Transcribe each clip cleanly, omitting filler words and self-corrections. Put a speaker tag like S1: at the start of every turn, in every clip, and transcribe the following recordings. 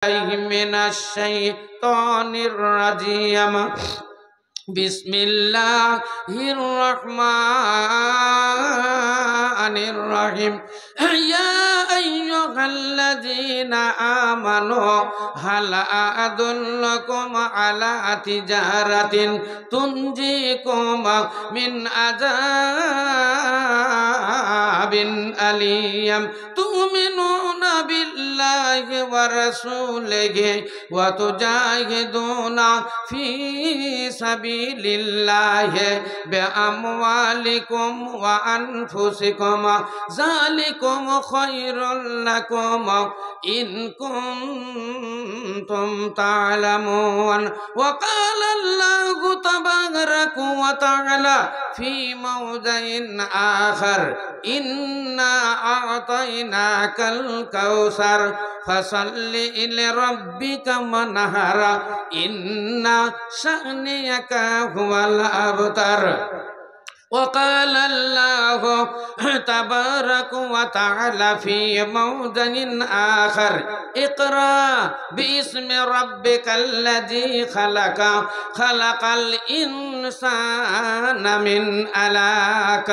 S1: من الشيطان الرجيم بسم الله الرحمن الرحيم يا أيها الذين آمنوا هل أدلكم على تجارة تنجيكم من عذاب أليم تؤمنون بالله ورسوله وتجاهدون في سبيل الله بأموالكم وأنفسكم ذلكم خير لكم إن كنتم تعلمون. وقال الله تبارك وتعالى في موضع آخر إنا أعطيناك الكوثر فصل لربك وانحر إن شأنك هو الأبتر. وقال الله تبارك وتعالى في موضع آخر اقرأ باسم ربك الذي خلق خلق الإنسان من علق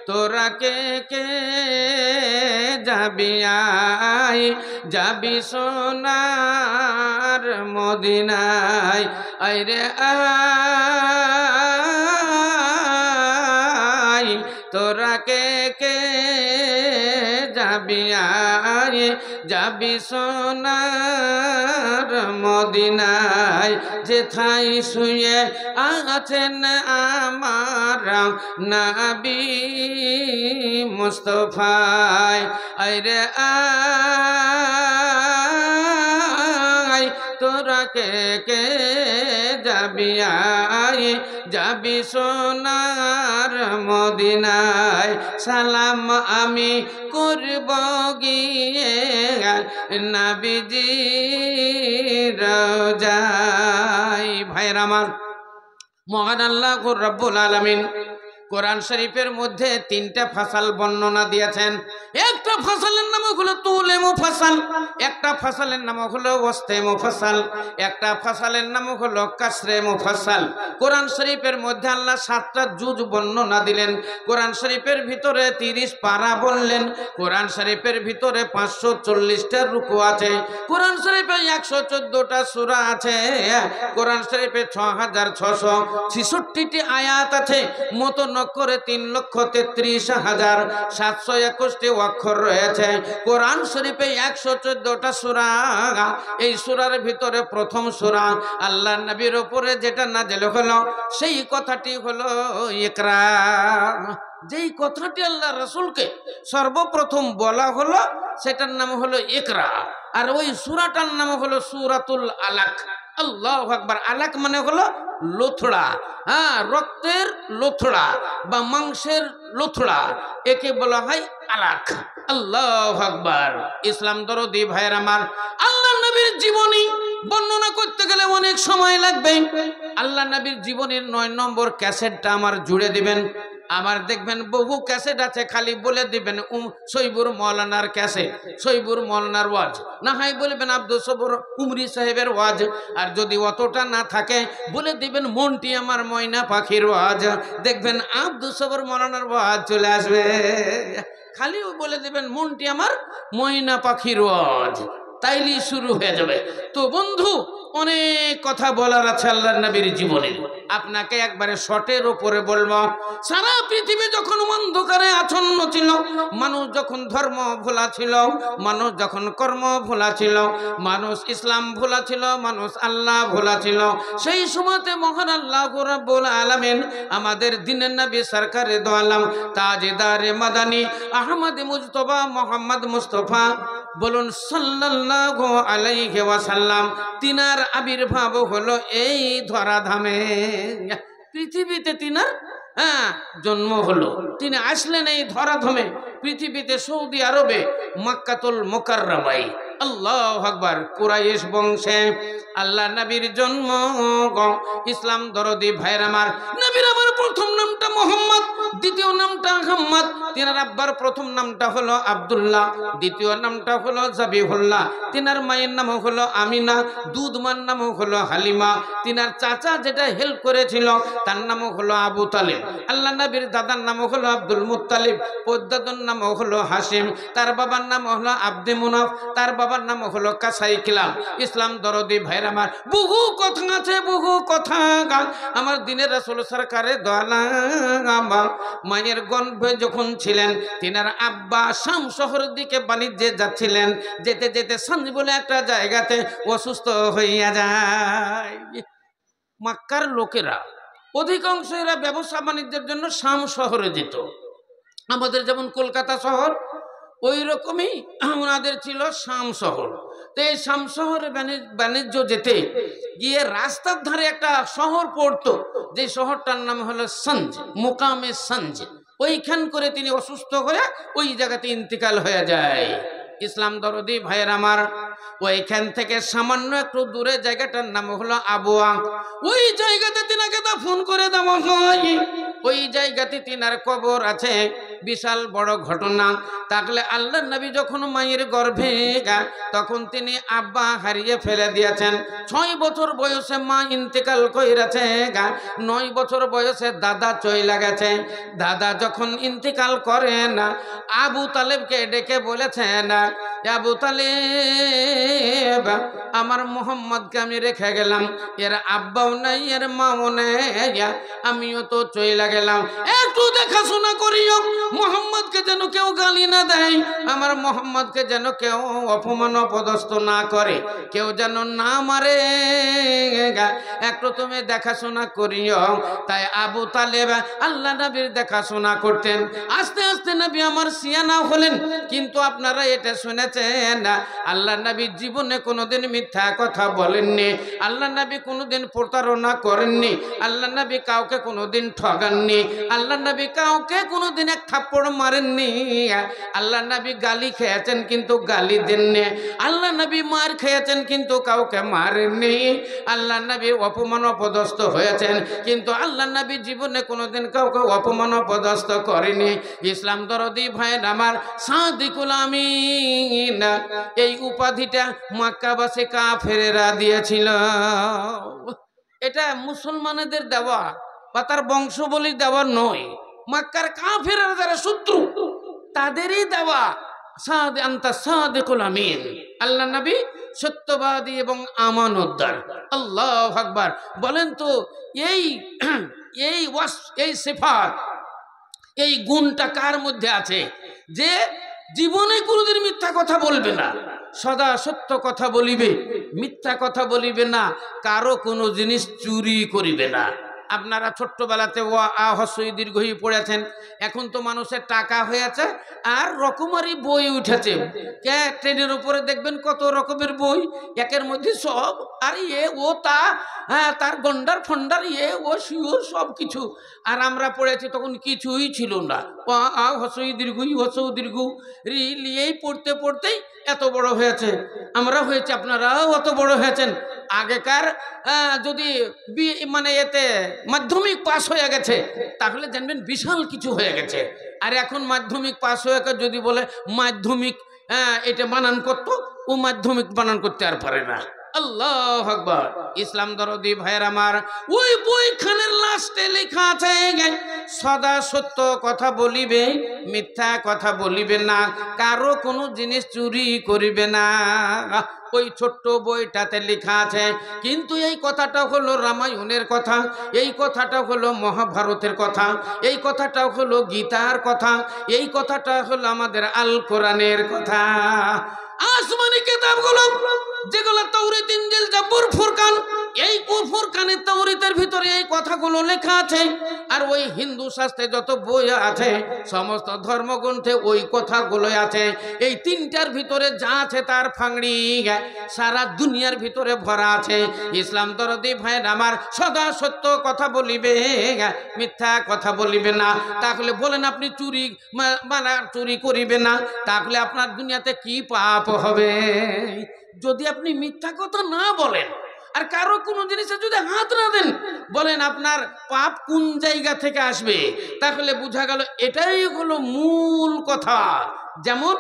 S1: তোরা কে কে যাবি সোনার মদিনায় আইরে আয় তোরা কে কে যাবি সোনার মদিনায় যেথায় শুয়ে আছেন আমার নবী মুস্তাফায় আইরে আয় তোরা কে কে যাবি সোনার মদিনায় সালাম আমি করব গিয়ে নবীজি রওজায়। ভাইরা আমার, মহান আল্লাহ রব্বুল আলামিন কোরআন শরীফের মধ্যে তিনটা ফাসাল বর্ণনা দিয়েছেন। একটা ফাসালের নাম হলো তুলে মুফাসাল, একটা ফাসালের নাম হলো ওয়াস্তে মুফাসাল, একটা ফাসালের নাম হলো কাসরে মুফাসাল। কোরআন শরীফের মধ্যে আল্লাহ 7টা জুজ বর্ণনা দিলেন। কোরআন শরীফের ভিতরে 30 পারা বললেন। কোরআন শরীফের ভিতরে 540টা রুকু আছে। কোরআন শরীফে 114টা সূরা আছে। কোরআন শরীফে 6666টি আয়াত আছে। মত করে 3,33,721টি অক্ষর রয়েছে। কোরআন শরীফে 114টা সূরা। এই সূরার ভিতরে প্রথম সূরা আল্লাহর নবীর উপরে যেটা নাযিল হলো সেই কথাটি হলো ইকরা। যেই কথাটি আল্লাহ রাসূলকে সর্বপ্রথম বলা হলো সেটার নাম হলো ইকরা। আর ওই সূরাটার নাম হলো সূরাতুল আলাক। আল্লাহু আকবার। আলাক মানে হলো লোথড়া, হ্যাঁ, রক্তের লোথড়া বা মাংসের লোথড়া, একে বলা হয় আলাক। আল্লাহু আকবার। ইসলাম দরদি ভাইয়ের আমার, আল্লাহ নবীর জীবনী বর্ণনা করতে গেলে অনেক সময় লাগবে। আল্লাহ নবীর জীবনীর 9 নম্বর ক্যাসেটটা আমার জুড়ে দিবেন। আমার দেখবেন বহু ক্যাসেট আছে, খালি বলে দিবেন সৈবুর মৌলানার ক্যাসেট, সৈবুর মৌলানার ওয়াজ, না হয় বলবেন আব্দুল সবুর উমরি সাহেবের ওয়াজ। আর যদি অতটা না থাকে বলে দিবেন মনটি আমার ময়না পাখির ওয়াজ। দেখবেন আব্দুল সবুর মৌলানার ওয়াজ চলে আসবে। খালি বলে দিবেন মনটি আমার ময়না পাখির ওয়াজ, তাইলে শুরু হয়ে যাবে। তো বন্ধু, অনেক কথা বলার আছে আল্লাহর নবীর জীবনে। আপনাকে একবারে শর্টের উপরে বলবো। সারা পৃথিবী যখন অন্ধকারে আচ্ছন্ন ছিল, মানুষ যখন ধর্ম ভোলা ছিল, মানুষ যখন কর্ম ভোলা ছিল, মানুষ ইসলাম ভোলা ছিল, মানুষ আল্লাহ ভোলা ছিল, সেই সময়তে মহান আল্লাহ রাব্বুল আলামিন আমাদের দিনের নবী সরকারে দো আলম তাজদারে মাদানী আহমদ মুজতবা মোহাম্মদ মুস্তফা বলুন সাল্লাল্লাহু আলাইহি ওয়াসাল্লাম, তিনার আবির্ভাব হলো এই ধরাধামে। পৃথিবীতে তিনার জন্ম হলো। তিনি আসলেন এই ধরাধামে পৃথিবীতে, সৌদি আরবে মক্কাতুল মুকাররমায়। আল্লাহু আকবার। কুরাইশ বংশে আল্লাহ নবীর জন্ম। ইসলাম দরদি ভাইরা আমার, নবীর আমার প্রথম নামটা মোহাম্মদ, দ্বিতীয় নামটা আহমদ। তিনার আব্বার প্রথম নামটা হলো আব্দুল্লাহ, দ্বিতীয় নামটা হলো জাবিহুল্লাহ। তিনার মায়ের নাম হলো আমিনা, দুধমার নাম হলো হালিমা। তিনার চাচা যেটা হেল্প করেছিল তার নাম হলো আবু তালেব। আল্লাহ নবীর দাদার নাম হলো আব্দুল মুত্তালিব, পদ্দাদুর নাম হলো হাসিম, তার বাবার নাম হলো আব্দে মুনাফ, তার বাবার নাম হলো কাসাই কিলাব। ইসলাম দরদি ভাইর আমার, বহু কথা আছে, বহু কথা। আমার দিনের রাসূল সরকারে দোয়ালা মায়ের গর্ভে যখন ছিলেন, তিনার আব্বা শাম শহরের দিকে বাণিজ্যে যাচ্ছিলেন। যেতে যেতে সঞ্জ বলে একটা জায়গাতে অসুস্থ হইয়া যায়। মক্কার লোকেরা অধিকাংশ এরা ব্যবসা বাণিজ্যের জন্য শাম শহরে যেত। আমাদের যেমন কলকাতা শহর, ওই রকমই ওনাদের ছিল শাম শহর। তো এই শাম শহরে বাণিজ্য যেতে গিয়ে রাস্তার ধারে একটা শহর পড়তো, যে শহরটার নাম হলো সঞ্জ, মুকামে সঞ্জ। ওইখান করে তিনি অসুস্থ হয়ে ওই জায়গাতে ইন্তিকাল হয়ে যায়। ইসলাম দরদি ভাইয়ের আমার, ওইখান থেকে সামান্য একটু দূরে জায়গাটার নাম হলো আবুয়া। ওই জায়গাতে তিনাকে দাফন করে দেওয়া হয়। ওই জায়গাতে তিনার কবর আছে। বিশাল বড় ঘটনা। তাহলে আল্লাহর নবী যখন মায়ের গর্ভে তখন তিনি আব্বা হারিয়ে ফেলে দিয়েছেন। 6 বছর বয়সে মা ইন্তেকাল কইরাছে, 9 বছর বয়সে দাদা চইলা গেছে। দাদা যখন ইন্তেকাল করেন, আবু তালেবকে ডেকে বলেছেন, আবু তালেব, আমার মোহাম্মদকে আমি রেখে গেলাম, এর আব্বাও নাই, এর মাও নেই, আমিও তো চইলা গেলাম, একটু দেখাশোনা করিও, মোহাম্মদকে যেন কেউ গালি না দেয়, আমার মোহাম্মদকে যেন কেউ অপমান অপদস্থ না করে, কেউ যেন না মারে, একটু তুমি দেখাশোনা করিও। তাই আবু তালেব আল্লাহ নবীর দেখাশোনা করতেন। আস্তে আস্তে নবী আমার সিয়ানা হলেন। কিন্তু আপনারা এটা শুনেছেন, আল্লাহ নবী জীবনে কোনোদিন মিথ্যা কথা বলেননি, আল্লাহ নবী কোনোদিন প্রতারণা করেননি, আল্লাহ নবী কাউকে কোনোদিন ঠগাননি, আল্লাহ নবী কাউকে কোনোদিন এক থাপ্পড় মারেননি। আল্লাহ নবী গালি খেয়েছেন কিন্তু গালি দেননি, আল্লাহ নবী মার খেয়েছেন কিন্তু কাউকে মারেননি, আল্লাহ নবী অপমান অপদস্থ হয়েছেন কিন্তু আল্লাহ নবী জীবনে কোনোদিন কাউকে অপমান অপদস্থ করেনি। ইসলাম দরদি ভাইয়ের আমার, সাদিকুল আমিন এই উপাধিটা মক্কাবাসী কাফেরেরা দিয়েছিল। এটা মুসলমানদের দেওয়া বা তার বংশবলী দেওয়া নয়, মক্কার কাফেররা যারা শত্রু তাদেরই দেওয়া। সাদিকুল আমিন, আল্লাহ নবী সত্যবাদী এবং আমানতদার। আল্লাহু আকবার। বলেন তো এই এই সিফাত, এই গুণটা কার মধ্যে আছে যে জীবনে কোনোদিন মিথ্যা কথা বলবে না, সদা সত্য কথা বলিবে, মিথ্যা কথা বলিবে না, কারো কোনো জিনিস চুরি করিবে না। আপনারা ছোট্টবেলাতে হস্যই দীর্ঘই পড়েছেন। এখন তো মানুষের টাকা হয়েছে আর রকমারি বই উঠেছে। ট্রেনের উপরে দেখবেন কত রকমের বই, একের মধ্যে সব, আর তার গন্ডার ফন্ডার ও শিওর সব কিছু। আর আমরা পড়েছি তখন কিছুই ছিল না, হস্যই দীর্ঘই হস্যই দীর্ঘ এই পড়তে পড়তেই এত বড় হয়েছে। আমরা হয়েছে, আপনারাও অত বড় হয়েছেন। আগেকার যদি মানে এতে মাধ্যমিক পাস হয়ে গেছে তাহলে জানবেন বিশাল কিছু হয়ে গেছে। আর এখন মাধ্যমিক পাস হয়ে যদি বলে মাধ্যমিক এটা বানান করতো, ও মাধ্যমিক বানান করতে আর পারে না। আল্লাহু আকবার। ইসলাম দরদি ভাইয়ের আমার, ওই বইখানের লাস্টে লেখা আছে, সদা সত্য কথা বলিবে, মিথ্যা কথা বলিবে না, কারো কোনো জিনিস চুরি করিবে না। ওই ছোট্ট বইটাতে লেখা আছে। কিন্তু এই কথাটা হলো রামায়ণের কথা, এই কথাটা হলো মহাভারতের কথা, এই কথাটা হলো গীতার কথা, এই কথাটা হলো আমাদের আল কোরআনের কথা। আসমানি কিতাবগুলো যেগুলো তাওরাত, ইনজিল, জাবুর, ফুরকান, এই ফুরকানের তাওরাতের ভিতরে এই কথাগুলো লেখা আছে। আর ওই হিন্দু শাস্ত্রে যত বই আছে, সমস্ত ধর্মগ্রন্থে ওই কথাগুলো আছে। এই তিনটার ভিতরে যা আছে তার ফাংড়ি সারা দুনিয়ার ভিতরে ভরা আছে। ইসলাম দরদি ভাইয়ের আমার, সদা সত্য কথা বলিবে, মিথ্যা কথা বলিবে না। তাহলে বলেন আপনি চুরি করিবে না, তাহলে আপনার দুনিয়াতে কি পাপ হবে? যদি আপনি মিথ্যা কথা না বলেন, আর কারো কোনো জিনিসে যদি হাত না দেন, বলেন আপনার পাপ কোন জায়গা থেকে আসবে, তাহলে বোঝা গেল এটাই হলো মূল কথা। যেমন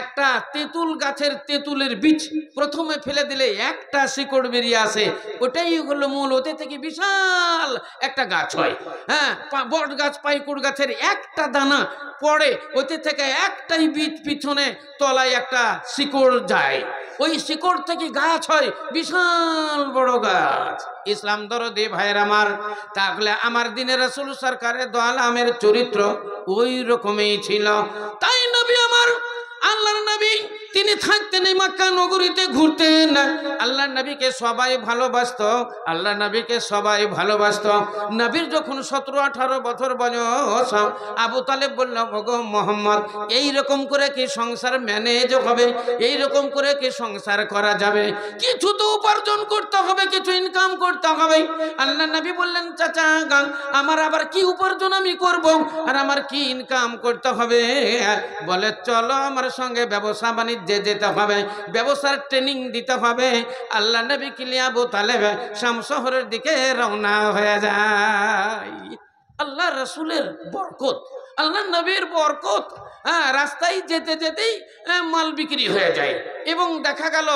S1: একটা তেঁতুল গাছের তেঁতুলের বীজ প্রথমে ফেলে দিলে একটা শিকড় বেরিয়ে আসে, ওটাই হলো মূল। ওতে থেকে বিশাল একটা গাছ হয়। হ্যাঁ, বট গাছ পাইকুড় গাছের একটা দানা পড়ে, ওতে থেকে একটাই বীজ পিছনে তলায় একটা শিকড় যায়, ওই শিকড় থেকে গাছ হয় বিশাল বড় গাছ। ইসলাম দরদি ভাইয়ের আমার, তাহলে আমার দিনের রাসূল সরকারের দো আলমের চরিত্র ওই রকমই ছিল। তাই নবী আমার, আল্লাহর নবী, তিনি থাকতেন এই মক্কা নগরীতে, ঘুরতেন। আল্লাহর নবীকে সবাই ভালোবাসত, আল্লাহর নবীকে সবাই ভালোবাসত। নবীর যখন 17-18 বছর বয়স, আবু তালেব বলল, ওগো মোহাম্মদ, এই রকম করে কি সংসার ম্যানেজ হবে? এই রকম করে কি সংসার করা যাবে? কিছু তো উপার্জন করতে হবে, কিছু ইনকাম করতে হবে। আল্লাহর নবী বললেন, চাচা, আমার আবার কি উপার্জন আমি করব, আর আমার কি ইনকাম করতে হবে? বলে, চলো আমার সঙ্গে ব্যবসা বাণিজ্যে যেতে হবে, ব্যবসার ট্রেনিং দিতে হবে। আল্লাহ নবী কিলিয়া আবু তালেব শাম শহরের দিকে রওনা হয়ে যায়। আল্লাহ রসুলের বরকত, আল্লাহ নবীর বরকত, রাস্তায় যেতে যেতেই মাল বিক্রি হয়ে যায়, এবং দেখা গেল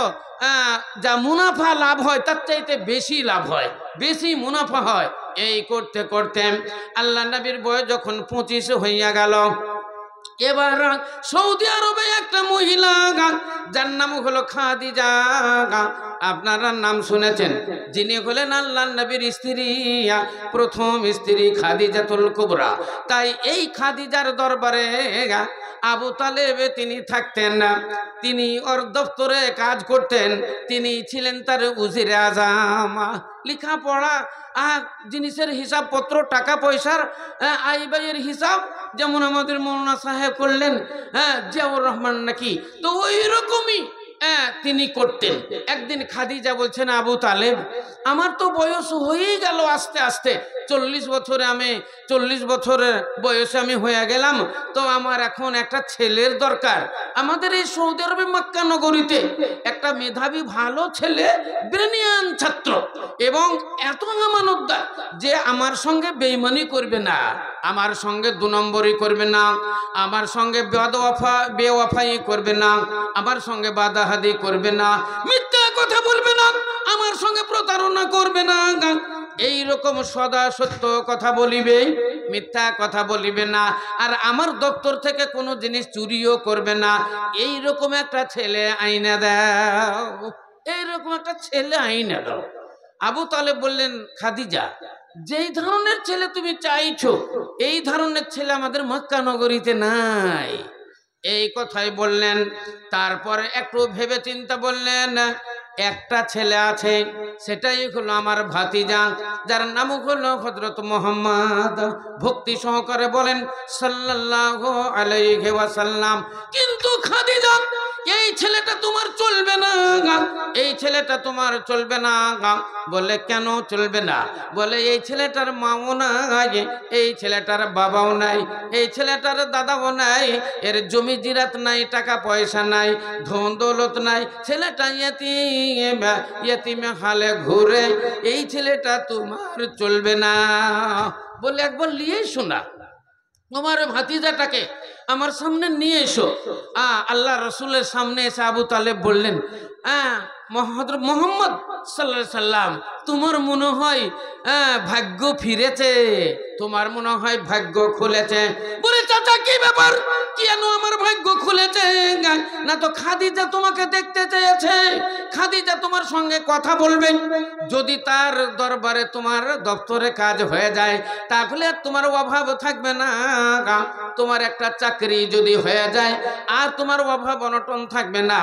S1: যা মুনাফা লাভ হয় তার চাইতে বেশি লাভ হয়, বেশি মুনাফা হয়। এই করতে করতে আল্লাহ নবীর বয়স যখন 25 হইয়া গেল, এবার সৌদি আরবে একটা মহিলা, যার নাম হলো খাদিজা, আপনারা নাম শুনেছেন, যিনি হলেন আল্লাহর নবীর স্ত্রী, প্রথম স্ত্রী খাদিজাতুল কুবরা। তাই এই খাদিজার দরবারে আবু তালেব তিনি থাকতেন, তিনি ওর দপ্তরে কাজ করতেন, তিনি ছিলেন তার উজিরে আজম। লেখাপড়া, জিনিসের হিসাবপত্র, টাকা পয়সার আয় ব্যয়ের হিসাব যেমন আমাদের মৌলানা সাহেব করলেন, জিয়াউর রহমান নাকি, তো ওই রকমই তিনি করতেন। একদিন খাদিজা বলছেন, আবু তালেব, আমার তো বয়স হয়েই গেল আস্তে আস্তে, 40 বছরে আমি 40 বছরের বয়সে আমি হয়ে গেলাম, তো আমার এখন একটা ছেলের দরকার। আমাদের এই সৌদি আরবে মক্কা নগরীতে একটা মেধাবী ভালো ছেলে, ব্রেনিয়ান ছাত্র, এবং এত আমানতদার যে আমার সঙ্গে বেঈমানি করবে না, আমার সঙ্গে 2 নম্বরই করবে না, আমার সঙ্গে বেওয়াফাই করবে না, আমার সঙ্গে বাদাহাদি করবে না, মিথ্যা কথা বলবে না, আমার সঙ্গে প্রতারণা করবে না, এই রকম সদা সত্য কথা বলিবে, মিথ্যা কথা বলিবে না, আর আমার দপ্তর থেকে কোনো জিনিস চুরিও করবে না। এই রকম একটা ছেলে আইনা দাও, এই রকম একটা ছেলে আইনা দাও। আবু তালেব বললেন, খাদিজা, যেই ধরনের ছেলে তুমি চাইছো, এই ধরনের ছেলে আমাদের মক্কা নগরীতে নাই। এই কথাই বললেন। তারপরে একটু ভেবে চিন্তা বললেন, একটা ছেলে আছে, সেটাই হলো আমার ভাতিজা, যার নাম হলো হযরত মুহাম্মদ। ভক্তি সহকারে বলেন সাল্লাল্লাহু আলাইহি ওয়াসাল্লাম। কিন্তু খাদিজা, এই ছেলেটা তোমার চলবে না, এই ছেলেটা তোমার চলবে না। বলে, কেন চলবে না? বলে, এই ছেলেটার মাও নাই, এই ছেলেটার বাবাও নাই, এই ছেলেটার দাদাও নাই, এর জমি জিরাত নাই, টাকা পয়সা নাই, ধন দৌলত নাই, ছেলেটা ইয়েতিমে হালে ঘুরে, এই ছেলেটা তোমার চলবে না। বলে, একবার নিয়ে শোনা, তোমার ভাতিজাটাকে আমার সামনে নিয়ে এসো। আল্লাহ রসুলের সামনে এসে আবু তালেব বললেন, মোহাম্মদ সাল্লাল্লাহু আলাইহি সাল্লাম, তোমার মনে হয় ভাগ্য ফিরেছে, তোমার মনে হয় ভাগ্য খুলেছে। বলে, চাচা, কি ব্যাপার, কেন আমার ভাগ্য খুলেছে? না তো খাদিজা তোমাকে দেখতে চেয়েছে, খাদিজা তোমার সঙ্গে কথা বলবে, যদি তার দরবারে তোমার দপ্তরে কাজ হয়ে যায় তাহলে তোমার অভাব থাকবে না, তোমার একটা চাকরি যদি হয়ে যায় আর তোমার অভাব অনটন থাকবে না।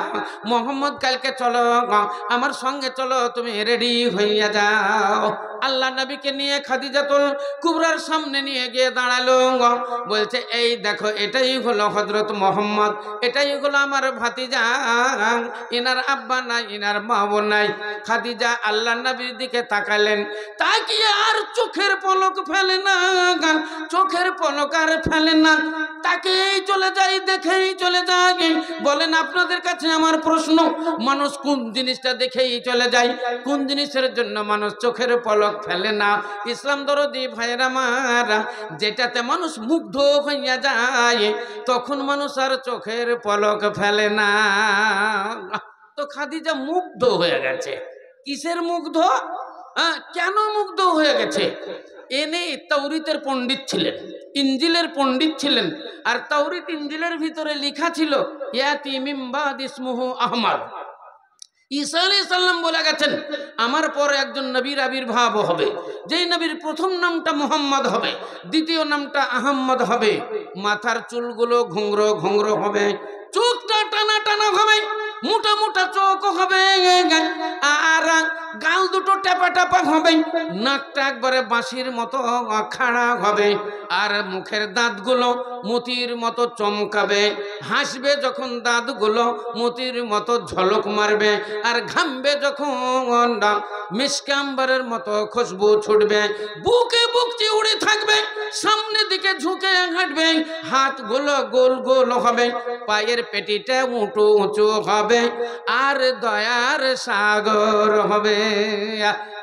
S1: মোহাম্মদ, কালকে চলো, আমার সঙ্গে চলো, তুমি রেডি হইয়া যাও। আল্লাহ নবীকে নিয়ে খাদিজাতুল কুবরার সামনে নিয়ে গিয়ে দাঁড়ালো, বলছে, এই দেখো, এটাই হলো হযরত মুহাম্মদ, এটাই হলো আমার ভাতিজা, এনার আব্বা নাই, এনার মাও নাই। খাদিজা আল্লাহ নবীর দিকে তাকালেন, তাকিয়ে আর চোখের পলক ফেলে না, চোখের পলক আর ফেলে না, তাকেই চলে যায়, দেখেই চলে যায়। বলেন আপনাদের কাছে আমার প্রশ্ন, মানুষ কোন জিনিসটা দেখেই চলে যায়? কোন জিনিসের জন্য মানুষ চোখের পলক ফেলে না? ইসলাম দরদি ভাইরা মারা, যেটাতে মানুষ মুগ্ধ হইয়া যায় তখন মানুষ আর চোখের পলক ফেলে না। তো খাদিজা মুগ্ধ হয়ে গেছে। কিসের মুগ্ধ? কেন মুগ্ধ হয়ে গেছে? এনে তাওরীতের পণ্ডিত ছিলেন, ইনজিলের পণ্ডিত ছিলেন। আর তাওরীত ইনজিলের ভিতরে লেখা ছিল ইয়াতি মিন বাদ ইসমুহু আহমদ। ঈসা আলাইহিস সালাম বলে গেছেন আমার পরে একজন নবীর আবির্ভাব হবে, যেই নবীর প্রথম নামটা মুহাম্মদ হবে, দ্বিতীয় নামটা আহমদ হবে। মাথার চুলগুলো ঘুংরো ঘুংরো হবে, চোখটা টানা টানা হবে, মোটা মোটা চোখ হবে, আর গাল দুটো টেপা টেপা হবে, নাকটা একবারে বাঁশির মতো খাড়া হবে, আর মুখের দাঁতগুলো মতির মতো চমকাবে, হাসবে যখন দাঁতগুলো মতির মতো ঝলক মারবে, আর ঘামবে যখন মিশকে আম্বরের মতো খুশবু ছুটবে, বুকে বুক চিউড়ে থাকবে, সামনের দিকে ঝুঁকে হাঁটবে, হাতগুলো গোল গোল হবে, পায়ের পেটিটা উঁচু উঁচু হবে, আর দয়ার সাগর হবে।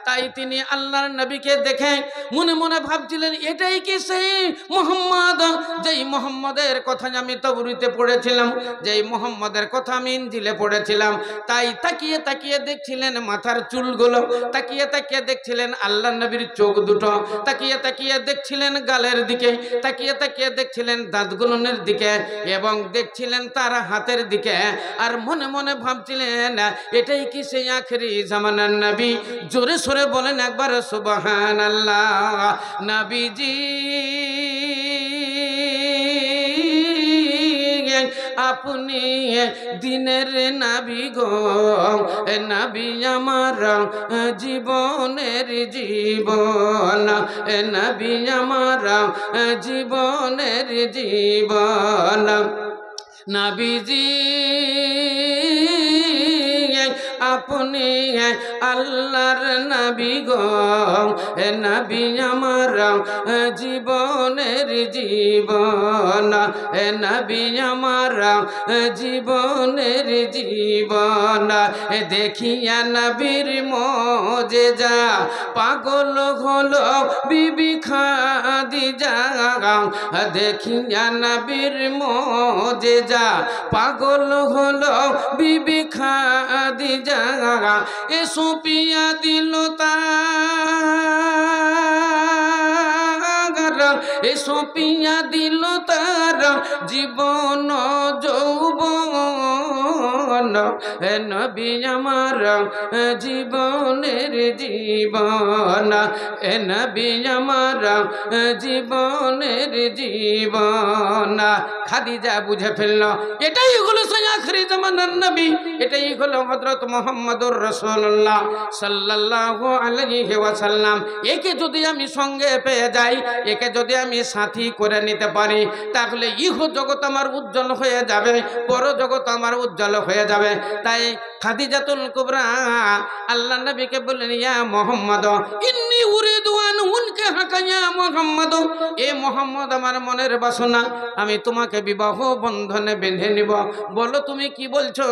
S1: তাই তিনি আল্লাহর নবীকে দেখে মনে মনে ভাবছিলেন এটাই কি সেই মুহাম্মদ, যেই মুহাম্মদের কথা আমি তাওরীতে পড়েছিলাম, যেই মুহাম্মদের কথা আমি ইনজিলে পড়েছিলাম। তাই তাকিয়ে তাকিয়ে দেখছিলেন মাথার চুলগুলো, তাকিয়ে তাকিয়ে দেখছিলেন আল্লাহর নবীর চোখ দুটো, তাকিয়ে তাকিয়ে দেখছিলেন গালের দিকে, তাকিয়ে তাকিয়ে দেখছিলেন দাঁতগুলোর দিকে, এবং দেখছিলেন তার হাতের দিকে। আর মনে মনে ভাবছিলেন এটাই কি সেই আখেরি জামানার নবী? জোরে সোরে বলেন একবার সুবহানাল্লাহ। নবীজি আপনি দিনের নবী গো, নবী আমার জীবনের জীবন, নবী আমার জীবনের জীবন। নবীজি আপনি আল্লাহর নবী গো, নবী আমার জীবনের জীবন, নবী আমার জীবনের জীবন। দেখিয়া নবীর মোজেজা পাগল হলো বিবি খাদিজা, দেখিয়া নবীর মোজেজা পাগল হলো বিবি খাদিজা। এসো পিয়া দিল তার, এসো পিয়া দিল তার জীবন যৌবন, নবী আমার জীবনের জীবন, নবী আমার জীবনের জীবন। খাদিজা বুঝে ফেলল এটাই হলো সেই আখেরি জামানার নবী, এটাই হলো হযরত মুহাম্মদুর রাসূলুল্লাহ সাল্লাল্লাহু আলাইহি ওয়াসাল্লাম। একে যদি আমি সঙ্গে পেয়ে যাই, একে যদি আমি সাথী করে নিতে পারি, তাহলে ইহ জগৎ আমার উজ্জ্বল হয়ে যাবে, পর জগৎ আমার উজ্জ্বল হয়ে যাবে। তাই খাদিজাতুল কুবরা আল্লাহর নবীকে বললেন ইয়া মুহাম্মদ ইন্নী উরিদু আন উনকিহাকা ইয়া মুহাম্মদ, এ মুহাম্মদ আমার মনের বাসনা, আমি তোমাকে বিবাহ বন্ধনে বেঁধে নিব। বলো তুমি কি বলছো?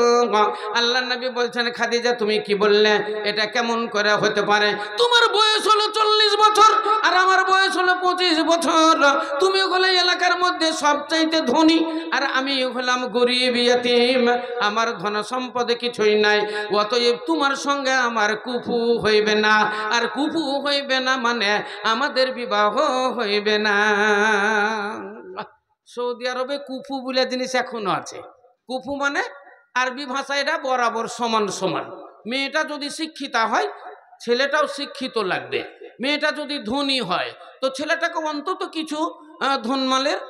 S1: আল্লাহর নবী বলছেন খাদিজা তুমি কি বললে? এটা কেমন করে হতে পারে? তোমার বয়স হলো 40 বছর আর আমার বয়স হলো 25 বছর, তুমি হলে এলাকার মধ্যে সবচাইতে ধনী আর আমি হলাম গরিব ইয়তীম, আমার ধন সম্পদে কিছুই নাই, অতএব তোমার সঙ্গে আমার কুফু হইবে না, আর কুফু হইবে না মানে আমাদের বিবাহ হইবে না। সৌদি আরবে কুফু বলে জিনিস এখনো আছে। কুফু মানে আরবি ভাষায় এটা বরাবর সমান সমান। মেয়েটা যদি শিক্ষিতা হয় ছেলেটাও শিক্ষিত লাগবে, মেয়েটা যদি ধনী হয় তো ছেলেটাকে অন্তত কিছু ধনমালের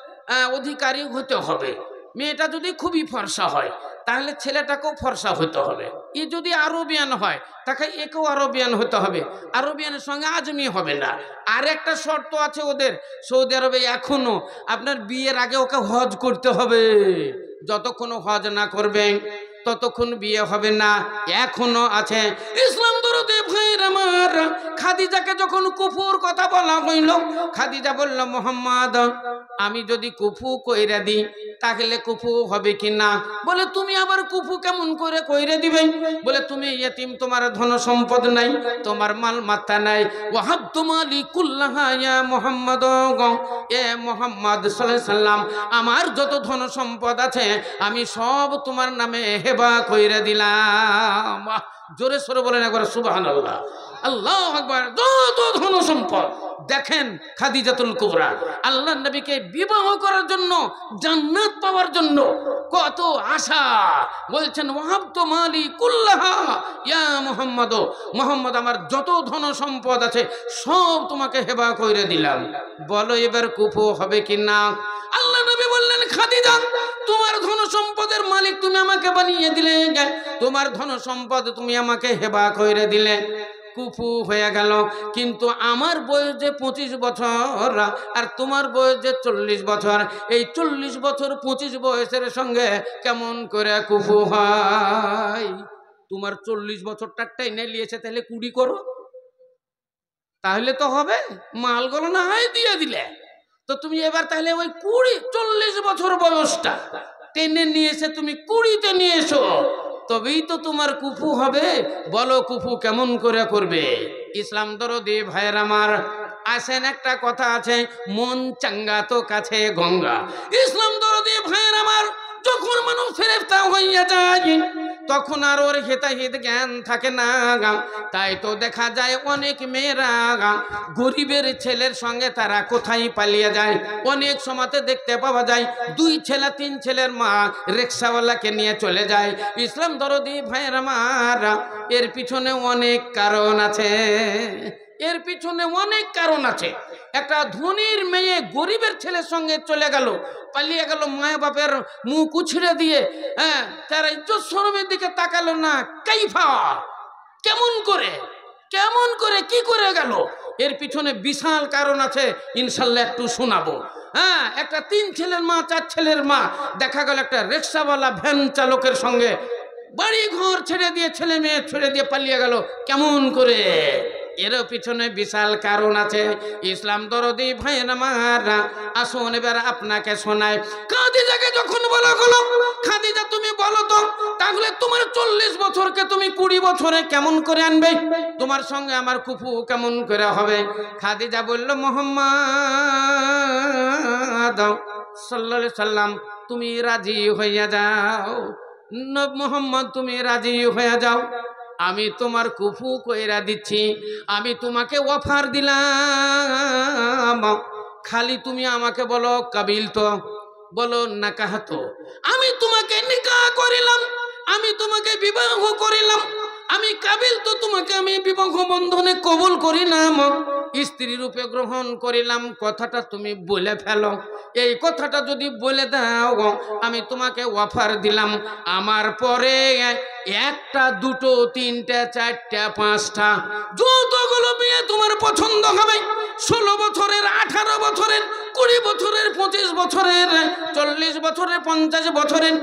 S1: অধিকারী হতে হবে, মেয়েটা যদি খুবই ফর্সা হয় তাহলে ছেলেটাকেও ফর্সা হতে হবে, এ যদি আরবিয়ান হয় তাকে একেও আরবিয়ান হতে হবে, আরবিয়ানের সঙ্গে আজমি হবে না। আর একটা শর্ত আছে ওদের সৌদি আরবে এখনো, আপনার বিয়ের আগে ওকে হজ করতে হবে, যতক্ষণ হজ না করবেন ততক্ষণ বিয়ে হবে না, এখনো আছে। ইসলাম দরদি ভাইরা আমার আমার, খাদিজাকে যখন কুফুর কথা বলা হইল, খাদিজা বলল, মোহাম্মদ আমি যদি কুফু কইরা দিই তাহলে কুফু হবে কি না? বলে তুমি আবার কুফু কেমন করে কইরা দিবে? বলে তুমি ইয়েতিম, তোমার ধন সম্পদ নাই, তোমার মাল মাত্তা নাই। ওয়াহাবতু মালি কুল্লাহা ইয়া মুহাম্মদ, এ মুহাম্মদ সাল্লাল্লাহু আলাইহি সাল্লাম, আমার যত ধন সম্পদ আছে আমি সব তোমার নামে হেবা কইরা দিলাম। জোরে সোরে বলেন একবার সুবহানাল্লাহ, আল্লাহু আকবার। যত ধন সম্পদ দেখেন খাদিজাতুল কুবরা আল্লাহর নবীকে বিবাহ করার জন্য, জান্নাত পাওয়ার জন্য কত আশা। বলছেন ওয়াহাবতু মালি কুল্লাহা ইয়া মুহাম্মদ, মুহাম্মদ আমার যত ধন সম্পদ আছে সব তোমাকে হেবা কইরা দিলাম। বলো এবার কুফু হবে কি না? আল্লাহ নবী বললেন, খাদিজা তোমার ধন সম্পদের মালিক তুমি আমাকে বানিয়ে দিলে, তোমার ধন সম্পদ তুমি আমাকে হেবা কইরা দিলে, কুফু হয়ে গেল। কিন্তু আমার বয়স যে 25 বছর আর তোমার বয়স যে 40 বছর, এই 40 বছর 25 বয়সের সঙ্গে কেমন করে কুফু হয়? তোমার 40 বছরটাই নিয়েছে, তাহলে 20 করো, তাহলে তো হবে। মালগুলো না হয় দিয়ে দিলে, তো তুমি এবার তাহলে ওই 40 বছর বয়সটা টেনে নিয়েছে, তুমি 20তে নিয়ে এসো, তবেই তো তোমার কুফু হবে। বলো কুফু কেমন করে করবে? ইসলাম দরদি ভাইয়ের আমার, আসেন একটা কথা আছে, মন চাঙ্গা তো কাছে গঙ্গা। ইসলাম দরদি ভাইয়ের আমার, যখন মানুষ ফেরেশতা হইয়া যায় তখন আর ওর হিতাহিত জ্ঞান থাকে না। তাই তো দেখা যায় অনেক মেয়েরা গরিবের ছেলের সঙ্গে তারা কোথায় পালিয়ে যায়। অনেক সময়তে দেখতে পাওয়া যায় 2 ছেলে 3 ছেলের মা রিকশাওয়ালাকে নিয়ে চলে যায়। ইসলাম দরদি ভাইয়ের আমার, এর পিছনে অনেক কারণ আছে, এর পিছনে অনেক কারণ আছে। একটা ধনীর মেয়ে গরিবের ছেলের সঙ্গে চলে গেল, পালিয়ে গেল, মায়ের বাপের মুখ উছড়ে দিয়ে, হ্যাঁ, তার ইজ্জত শরমের দিকে তাকালো না। কাইফা, কেমন করে, কেমন করে, কি করে গেল? এর পিছনে বিশাল কারণ আছে, ইনশাল্লাহ একটু শোনাবো। হ্যাঁ, একটা 3 ছেলের মা 4 ছেলের মা দেখা গেল একটা রিকশাওয়ালা ভ্যান চালকের সঙ্গে বাড়ি ঘর ছেড়ে দিয়ে, ছেলে মেয়ে ছেড়ে দিয়ে পালিয়ে গেল। কেমন করে? এর পিছনে বিশাল কারণ আছে। ইসলাম দরদি ভাইয়ের আমার, আসুন এবার আপনাকে শোনায়। খাদিজাকে যখন বলা হলো, খাদিজা তুমি বলো তো, তাহলে তোমার 40 বছরকে তুমি 20 বছরে কেমন করে আনবে? তোমার সঙ্গে আমার কুফু কেমন করে হবে? খাদিজা বলল, মুহাম্মদ সাল্লাল্লাহু আলাইহি সাল্লাম তুমি রাজি হইয়া যাও, মুহাম্মদ তুমি রাজি হইয়া যাও, আমি তোমার কুফু কইরা দিচ্ছি, আমি তোমাকে অফার দিলাম, খালি তুমি আমাকে বলো কাবিল তো, বলো নাকাহ তো, আমি তোমাকে নিকাহ করিলাম, আমি তোমাকে বিবাহ করিলাম, আমি কাবিল তো, তোমাকে আমি বিবাহ বন্ধনে কবুল করিলাম, স্ত্রী রূপে গ্রহণ করিলাম। কথাটা তুমি বলে ফেলো, এই কথাটা যদি বলে দাও, আমি তোমাকে অফার দিলাম, আমার পরে 1টা 2টো 3টা 4টা 5টা যতগুলো মেয়ে তোমার পছন্দ হবে, 16 বছরের, 18 বছরের, 20 বছরের, 25 বছরের, 40 বছরের, 50 বছরের,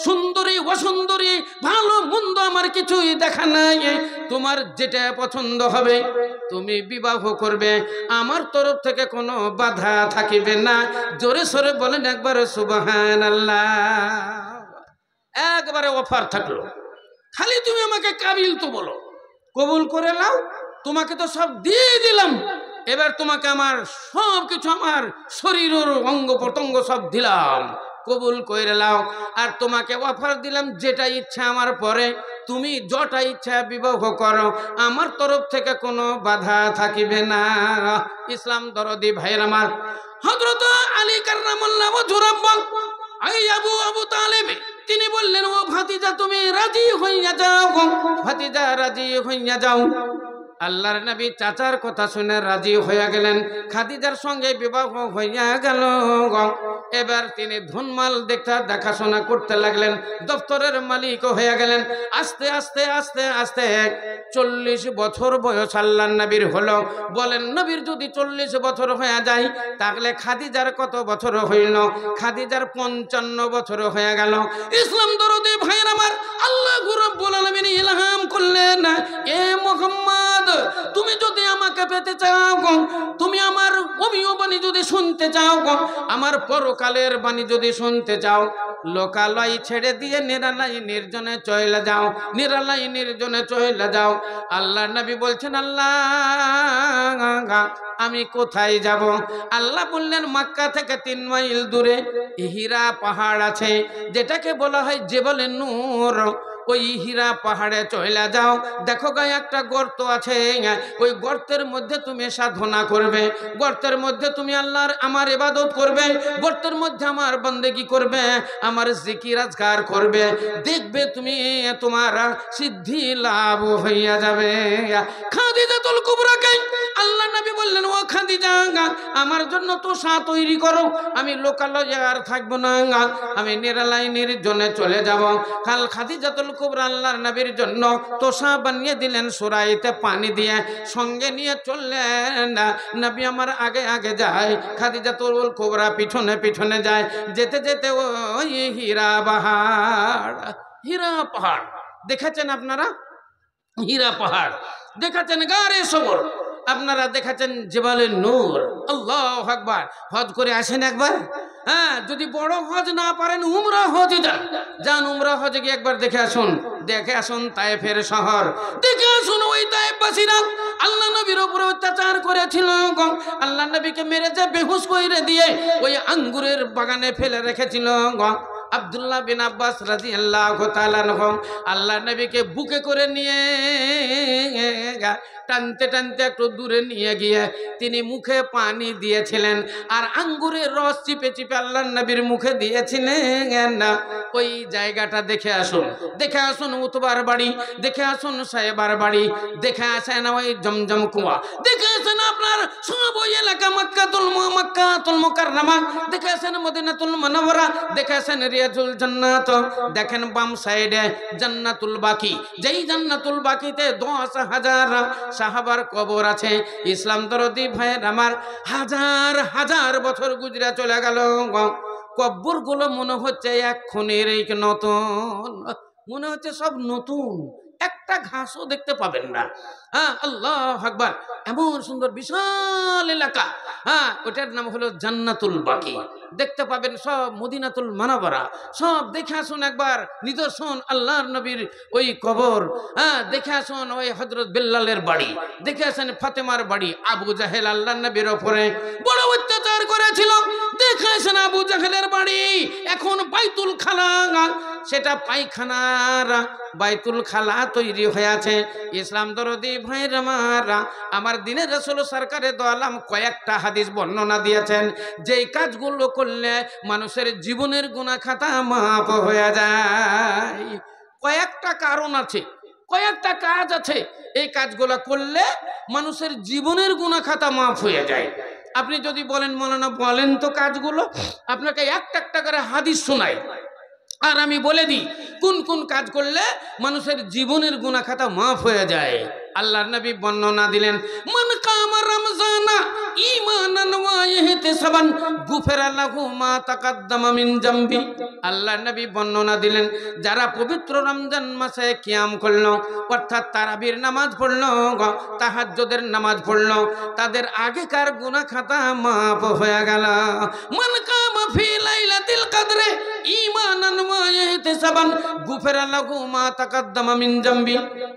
S1: সুন্দরী অসুন্দরী, ভালো মন্দ আমার কিছুই দেখা নাই, তোমার যেটা পছন্দ হবে তুমি বিবাহ করবে, আমার তরফ থেকে কোনো বাধা থাকিবে না। জোরে সোরে বলেন একবার সুবহানাল্লাহ। একবারে অফার থাকলো, খালি তুমি আমাকে কাবিল তো বলো, কবুল করে নাও, তোমাকে তো সব দিয়ে দিলাম, এবার তোমাকে আমার সব কিছু, আমার শরীরের অঙ্গ প্রত্যঙ্গ সব দিলাম, কবুল করে নাও। আর তোমাকে অফার দিলাম, যেটা ইচ্ছা আমার পরে তুমি যটা ইচ্ছা বিবাহ করো, আমার তরফ থেকে কোনো বাধা থাকিবে না। ইসলাম দরদি ভাইয়ের আমার, হযরত আলী কাররামাল্লাহু ওয়াজহুরাহ, আবু তালেব, তিনি বললেন, ও ভাতিজা তুমি রাজি হইয়া যাও, ভাতিজা রাজি হইয়া যাও। আল্লাহর নবী চাচার কথা শুনে রাজি হয়ে গেলেন, খাদিজার সঙ্গে বিবাহ হইয়া গেল। এবার তিনি ধনমাল দেখাশোনা করতে লাগলেন, দপ্তরের মালিক হয়ে গেলেন। আস্তে আস্তে আস্তে আস্তে 40 বছর বয়স আল্লাহর নবীর হলো। বলেন, নবীর যদি 40 বছর হয়ে যায়, তাহলে খাদিজার কত বছর হইল? খাদিজার 55 বছর হয়ে গেল। ইসলাম দরদি ভাইয়ের আমার, আল্লাহ রাব্বুল আলামিন ইলহাম করলেন, এ মুহাম্মদ মোহাম্মদ, তুমি যদি আমাকে পেতে চাও, তুমি আমার অমীয় বাণী যদি শুনতে চাও, আমার পরকালের বাণী যদি শুনতে চাও, লোকালয় ছেড়ে দিয়ে নিরালাই নির্জনে চলে যাও, নিরালাই নির্জনে চলে যাও। আল্লাহ নবী বলছেন, আল্লাহ আমি কোথায় যাব? আল্লাহ বললেন, মক্কা থেকে 3 মাইল দূরে হীরা পাহাড় আছে, যেটাকে বলা হয় জেবলে নূর। ওই হীরা পাহাড়ে চলে যাও, দেখো গায়ে একটা গর্ত আছে, ওই গর্তের মধ্যে তুমি সাধনা করবে, গর্তের মধ্যে তুমি আল্লাহর আমার ইবাদত করবে, গর্তের মধ্যে আমার বন্দেগী করবে, আমার জিকির আজকার করবে, দেখবে তুমি তোমার সিদ্ধি লাভ হইয়া যাবে। খাদিজাতুল কুবরাকে আল্লাহ নবী বললেন, ও খাদিজা, আমার জন্য তোষা তৈরি করো, আমি লোকালয়ে আর থাকবো না, আমি নিরালাই নির্জনে চলে যাব। কাল খাদিজাতুল কুবরা আল্লাহর নবীর জন্য তোষা বানিয়ে দিলেন, সুরাইতে পানি দিয়ে সঙ্গে নিয়ে চললেন। নবী আমার আগে আগে যায়, খাদিজাতুল কুবরা পিছনে পিছনে যায়। যেতে যেতে ওই হীরা পাহাড়, হীরা পাহাড় দেখেছেন আপনারা? হীরা পাহাড় দেখেছেন? গারে সবর আপনারা দেখেছেন? জেবালে নূর। আল্লাহু আকবার। হজ করে আসেন একবার। হ্যাঁ, যদি বড় হজ না পারেন উমরা হজে যান, যান উমরা হজে গিয়ে একবার দেখে আসুন, দেখে আসুন তায়েফের শহর, দেখে আসুন ওই তায়েফবাসীরা আল্লাহ নবীর উপর অত্যাচার করেছিল। আল্লাহ নবীকে মেরে যে বেহুশ করে দিয়ে ওই আঙ্গুরের বাগানে ফেলে রেখেছিল। আব্দুল্লাহ বিন আব্বাস রাদিয়াল্লাহু তাআলা আনহু আল্লাহ নবীকে বুকে করে নিয়ে টানতে টানতে একটু দূরে নিয়ে গিয়ে তিনি মুখে পানি দিয়েছিলেন, আর আঙ্গুরের রস চিপে চিপে আল্লাহ নবীর মুখে দিয়েছিলেন। ওই জায়গাটা দেখে আসুন, দেখে আসুন উতবার বাড়ি, দেখে আসুন সাহেবার বাড়ি, দেখে আসেন ওই জমজম কুয়া, দেখে আসেন আপনার সব ওই এলাকা মক্কাতুল মুকাররমা, দেখে আসেন মদিনাতুল মুনাওয়ারা, দেখে আসেন রিয়াজুল জান্নাত, দেখেন বাম সাইডে জান্নাতুল বাকি, যেই জান্নাতুল বাকিতে 10,000 সাহাবার কবর আছে। ইসলাম দরদি ভাইয়ের আমার, হাজার হাজার বছর গুজরা চলে গেল, কবর গুলো মনে হচ্ছে এক্ষুনির এই নতুন, মনে হচ্ছে সব নতুন, একটা ঘাসও দেখতে পাবেন না। হ্যাঁ, আল্লাহু আকবার। এমন সুন্দর বিশাল এলাকা, হ্যাঁ, ওটার নাম হলো জান্নাতুল বাকি। দেখতে পাবেন সব মদিনাতুল মুনাওয়ারা, সব দেখে আসুন একবার নিদর্শন আল্লাহর নবীর ওই কবর। হ্যাঁ, দেখে আসুন ওই হযরত বিল্লালের বাড়ি, দেখে আসেন ফাতেমার বাড়ি। আবু জাহেল আল্লাহর নবীর উপরে বড় অত্যাচার করেছিল, দেখে আসেন আবু জাহেলের বাড়ি। এখন বাইতুল খালা, সেটা পায়খানার বাইতুল খালা তৈরি হয়ে আছে। ইসলাম দরদি ভাইরা আমার দিনের রাসূল সরকারে দো আলম কয়েকটা হাদিস বর্ণনা দিয়েছেন, যেই কাজগুলো করলে মানুষের জীবনের গুনাহ খাতা মাফ হয়ে যায়। কয়েকটা কারণ আছে, কয়েকটা কাজ আছে, এই কাজগুলো করলে মানুষের জীবনের গুনাহ খাতা মাফ হয়ে যায়। আপনি যদি বলেন মাওলানা বলেন তো কাজগুলো, আপনাকে একটা একটা করে হাদিস শোনাই, আর আমি বলে দিই কোন কোন কাজ করলে মানুষের জীবনের গুনাহ খাতা মাফ হয়ে যায়। আল্লাহর নবী বর্ণনা দিলেন, মান কামা রমজানা ঈমানান ওয়া ইহতিসাবান গুফিরা লাহু মা তাকাদ্দামা মিন জামবি। আল্লাহর নবী বর্ণনা দিলেন, যারা পবিত্র রমজান মাসে কিয়াম করলো, অর্থাৎ তারাবির নামাজ পড়লো, তাহাজ্জুদের নামাজ পড়লো, তাদের আগেকার গুনাহ খাতা মাফ হয়ে গেল। মান কামা ফি লাইলাতিল কদরে ঈমানান ওয়া ইহতিসাবান গুফিরা লাহু মা তাকাদ্দামা মিন জামবি।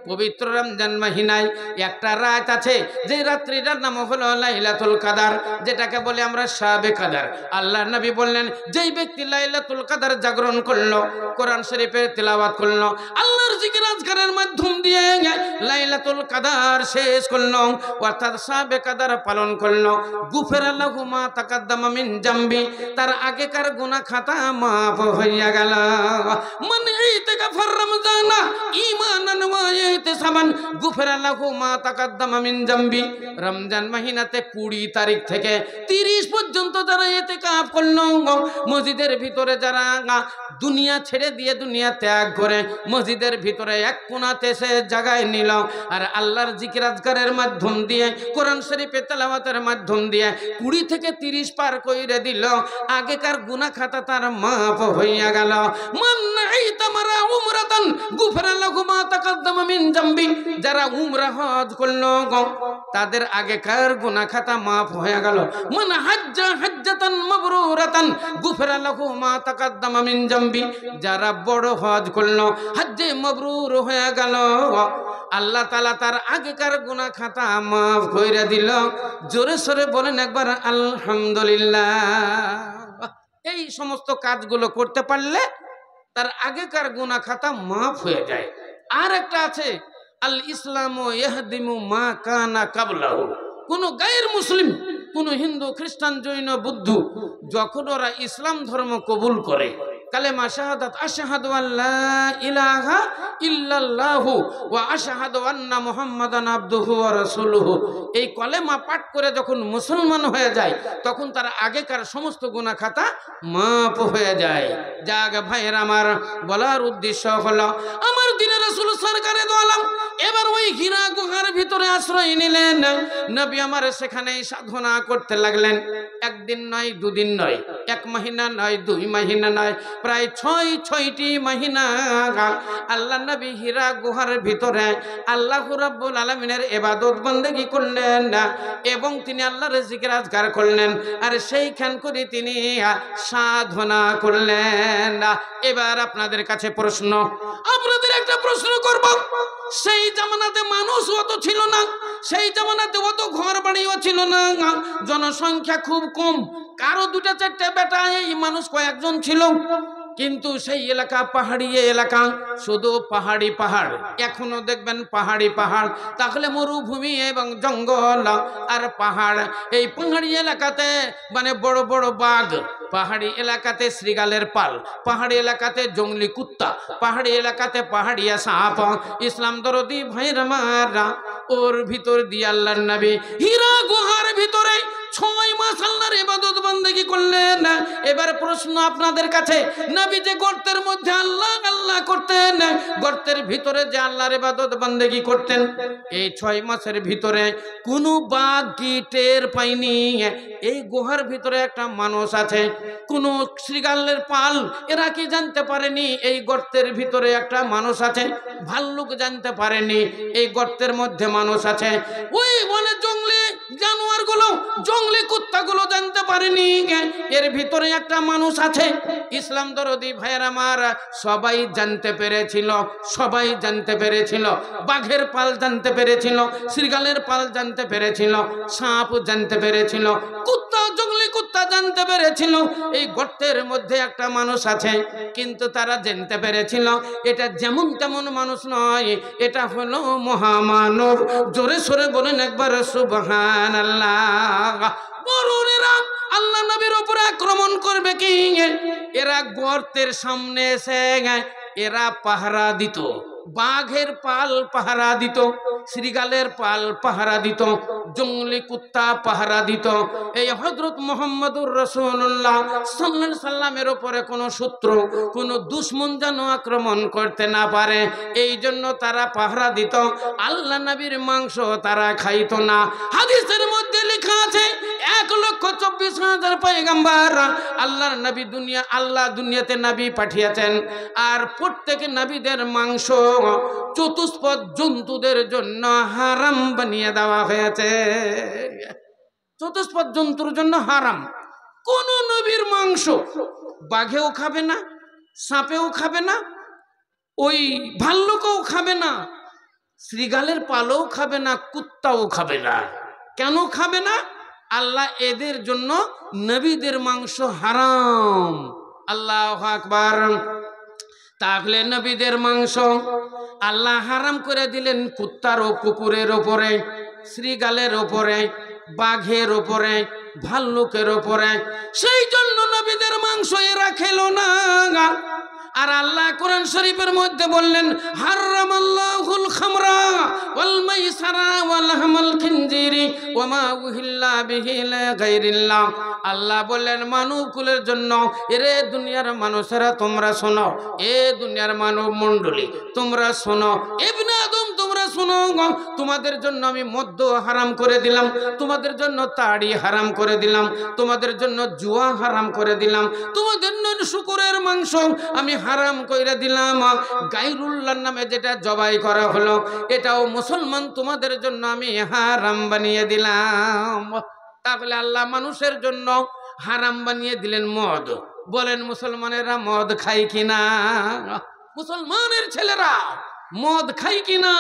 S1: পবিত্র রমজান মাহিনায় একটা রাত আছে, যে রাত্রিটার নাম হলো লাইলাতুল কদর, যেটাকে বলে আমরা শাবে কদর। আল্লাহর নবী বললেন, যেই ব্যক্তি লাইলাতুল কদর জাগরণ করলো, কোরআন শরীফের তেলাওয়াত করলো, আল্লাহর জিকির আজকারের মাধ্যম দিয়ে লাইলাতুল কদর শেষ করলো, অর্থাৎ শাবে কদর পালন করলো, গুফিরা লাহু মা তাকাদ্দামা মিন জামবি, তার আগেকার গুনাহ খাতা মাফ হইয়া গেল। মান ইতাকাফা রমজানা ঈমানান ওয়া ইহতিসাবান গুফিরা লাহু মা তাকাদ্দামা মিন জামবি। রমজান মাহিনাতে 20 তারিখ থেকে 30 পর্যন্ত যারা ইতিকাফ করলো, মসজিদের ভিতরে যারা দুনিয়া ছেড়ে দিয়ে দুনিয়া ত্যাগ করে মসজিদের ভিতরে এক কোণাতে সে জায়গায় নিল, আর আল্লাহর জিকির আজকারের মাধ্যম দিয়ে, কোরআন শরীফের তেলাওয়াতের মাধ্যম দিয়ে 20 থেকে 30 পার কইরে দিল, আগেকার গুনাহ খাতা তার মাফ হইয়া গেল। মান ইতামারা উমরাতান গুফিরা লাহু মা তাকাদ্দামা মিন যামবি, যারা উমরা হজ করলো তাদের আগেকার গুনাহ খাতা মাফ হয়ে গেল। মান হাজ্জা হাজ্জাতান মাবরুরাতান গুফিরা লাহু মা তাকাদ্দামা মিন যামবি, যারা বড় হজ করলো হজ্জে মাবরুর হয়ে গেল, আল্লাহ তাআলা তার আগেকার গুনাহ খাতা মাফ কইরা দিল। জোরে সরে বলেন একবার আলহামদুলিল্লাহ। এই সমস্ত কাজগুলো করতে পারলে তার আগেকার গুনাহ খাতা মাফ হয়ে যায়। আর একটা আছে, আল ইসলামু ইয়াহদিমু মা কানা কাবলাহু। কোন গায়ের মুসলিম, কোন হিন্দু, খ্রিস্টান, জৈন, বুদ্ধ যখন ওরা ইসলাম ধর্ম কবুল করে, কালেমা শাহাদাত আশহাদু আল্লা ইলাহা ইল্লাল্লাহু ওয়া আশহাদু আন্না মুহাম্মাদান আবদুহু ওয়া রাসূলুহু, এই কলেমা পাঠ করে যখন মুসলমান হয়ে যায় তখন তার আগেকার সমস্ত গুনাহ খাতা মাফ হয়ে যায়। যাক ভাইয়েরা আমার, বলার উদ্দেশ্য হলো আমার দ্বীনের রাসূল সরকারে দো আলম এবার ওই হীরা গুহার ভিতরে আশ্রয় নিলেন। নবী আমার সেখানে সাধনা করতে লাগলেন। একদিন নয়, দুদিন নয়, এক মাহিনা নয়, 2 মাহিনা নয়, প্রায় 6টি মাহিনা আল্লাহ নবী হীরা গুহার ভিতরে আল্লাহ রাব্বুল আলামিনের ইবাদত বন্দেগী করলেন এবং তিনি আল্লাহর জিকির আজকার করলেন, আর সেইখান করে তিনি সাধনা করলেন। এবার আপনাদের কাছে প্রশ্ন, আপনাদের একটা প্রশ্ন করব, সেই জামানাতে মানুষ অত ছিল না, সেই জামানাতে অত ঘর বাড়িও ছিল না, জনসংখ্যা খুব কম, কারো 2-4 বেটা, এই মানুষ কয়েকজন ছিল। কিন্তু সেই এলাকা পাহাড়ি এলাকা, শুধু পাহাড়ি পাহাড়, এখনো দেখবেন পাহাড়ি পাহাড়, তাহলে মরুভূমি এবং জঙ্গল আর পাহাড়। এই পাহাড়ি এলাকাতে মানে বড় বড় বাঘ, পাহাড়ি এলাকাতে শ্রীগালের পাল, পাহাড়ি এলাকাতে জঙ্গলি কুত্তা, পাহাড়ি এলাকাতে পাহাড়িয়া সাপ। ইসলাম দরদি ভাইরা মারা, ওর ভিতর দিয়ে আল্লাহর নবী হীরা গুহার ভিতরে 6 মাস আল্লাহর ইবাদত বন্দেগী করলেন। এবার প্রশ্ন আপনাদের কাছে, নবী যে গর্তের মধ্যে আল্লাহ আল্লাহ করতেন, গর্তের ভিতরে যে আল্লাহর ইবাদত বন্দেগী করতেন, এই 6 মাসের ভিতরে কোনো বাঘ কি টের পায়নি এই গুহার ভিতরে একটা মানুষ আছে? কোনো শ্রীগালের পাল এরা কি জানতে পারেনি এই গর্তের ভিতরে একটা মানুষ আছে? ভাল্লুক জানতে পারেনি এই গর্তের মধ্যে মানুষ আছে? ওই বনে জঙ্গলি জানোয়ারগুলো, জঙ্গলি কুত্তাগুলো জানতে পারেনি এর ভিতরে একটা মানুষ আছে? ইসলাম দরদি ভাইয়ের আমার, সবাই জানতে পেরেছিল, সবাই জানতে পেরেছিল। বাঘের পাল জানতে পেরেছিল, শ্রীগালের পাল জানতে পেরেছিল, সাপ জানতে পেরেছিল, কুত্তা, জঙ্গলি কুত্তা জানতে পেরেছিল এই গর্তের মধ্যে একটা মানুষ আছে। কিন্তু তারা জানতে পেরেছিল এটা যেমন তেমন মানুষ নয়, এটা হলো মহামানব। জোরে সোরে বলেন একবার সুবহানাল্লাহ। বড়রা আল্লাহ নবীর উপর আক্রমণ করবে কি? এরা গর্তের সামনে এসে এরা পাহারা দিত, বাঘের পাল পাহারা দিত, শ্রীগালের পাল পাহারা দিত, জঙ্গলি কুত্তা পাহারা দিত। এই হযরত মুহাম্মদুর রাসূলুল্লাহ সাল্লাল্লাহু আলাইহি সাল্লামের উপরে কোনো শত্রু, কোনো দুশমন যেন আক্রমণ করতে না পারে, এই জন্য তারা পাহারা দিত। আল্লাহ নবীর মাংস তারা খাইত না। হাদিসের মধ্যে লেখা আছে 1,24,000 পয়গম্বর আল্লাহর নবী আল্লাহ দুনিয়াতে নবী পাঠিয়েছেন, আর প্রত্যেক নবীদের মাংস চতুষ্পদ জন্তুদের জন্য হারাম বানিয়ে দেওয়া হয়েছে। চতুষ্পদ জন্তুর জন্য হারাম। কোন নবীর মাংস বাঘেও খাবে না, সাপেও খাবে না, ওই ভাল্লুকও খাবে না, শ্রীগালের পালও খাবে না, কুত্তাও খাবে না। কেন খাবে না? আল্লাহ এদের জন্য নবীদের মাংস হারাম। আল্লাহু আকবার। তাহলে নবীদের মাংস আল্লাহ হারাম করে দিলেন কুত্তার ও কুকুরের ওপরে, শ্রীগালের ওপরে, বাঘের ওপরে, ভাল্লুকের ওপরে। সেই জন্য নবীদের মাংস এরা খেলো না। আর আল্লাহ কোরআন শরীফের মধ্যে বললেন হারামাল্লাহুল খামরা ওয়াল মাইসারা ওয়া লাহমাল খিনজিরি ওয়া মা উহিল্লা বিহি লিগাইরিল্লাহ। আল্লাহ বললেন মানবকুলের জন্য, এরে দুনিয়ার মানুষেরা তোমরা শোনো, এ দুনিয়ার মানব মণ্ডলী তোমরা শোনো, ইবনে আদম তোমরা শোনো, তোমাদের জন্য আমি মদ্য হারাম করে দিলাম, তোমাদের জন্য তাড়ি হারাম করে দিলাম, তোমাদের জন্য জুয়া হারাম করে দিলাম, তোমাদের জন্য শুকরের মাংস আমি হারাম করে দিলাম, গায়রুল্লাহর নামে যেটা জবাই করা হলো এটাও মুসলমান তোমাদের জন্য আমি হারাম বানিয়ে দিলাম। তাহলে আল্লাহ মানুষের জন্য হারাম বানিয়ে দিলেন মদ। বলেন মুসলমানেরা মদ খায় কিনা? মুসলমানের ছেলেরা মদ খায় কিনা?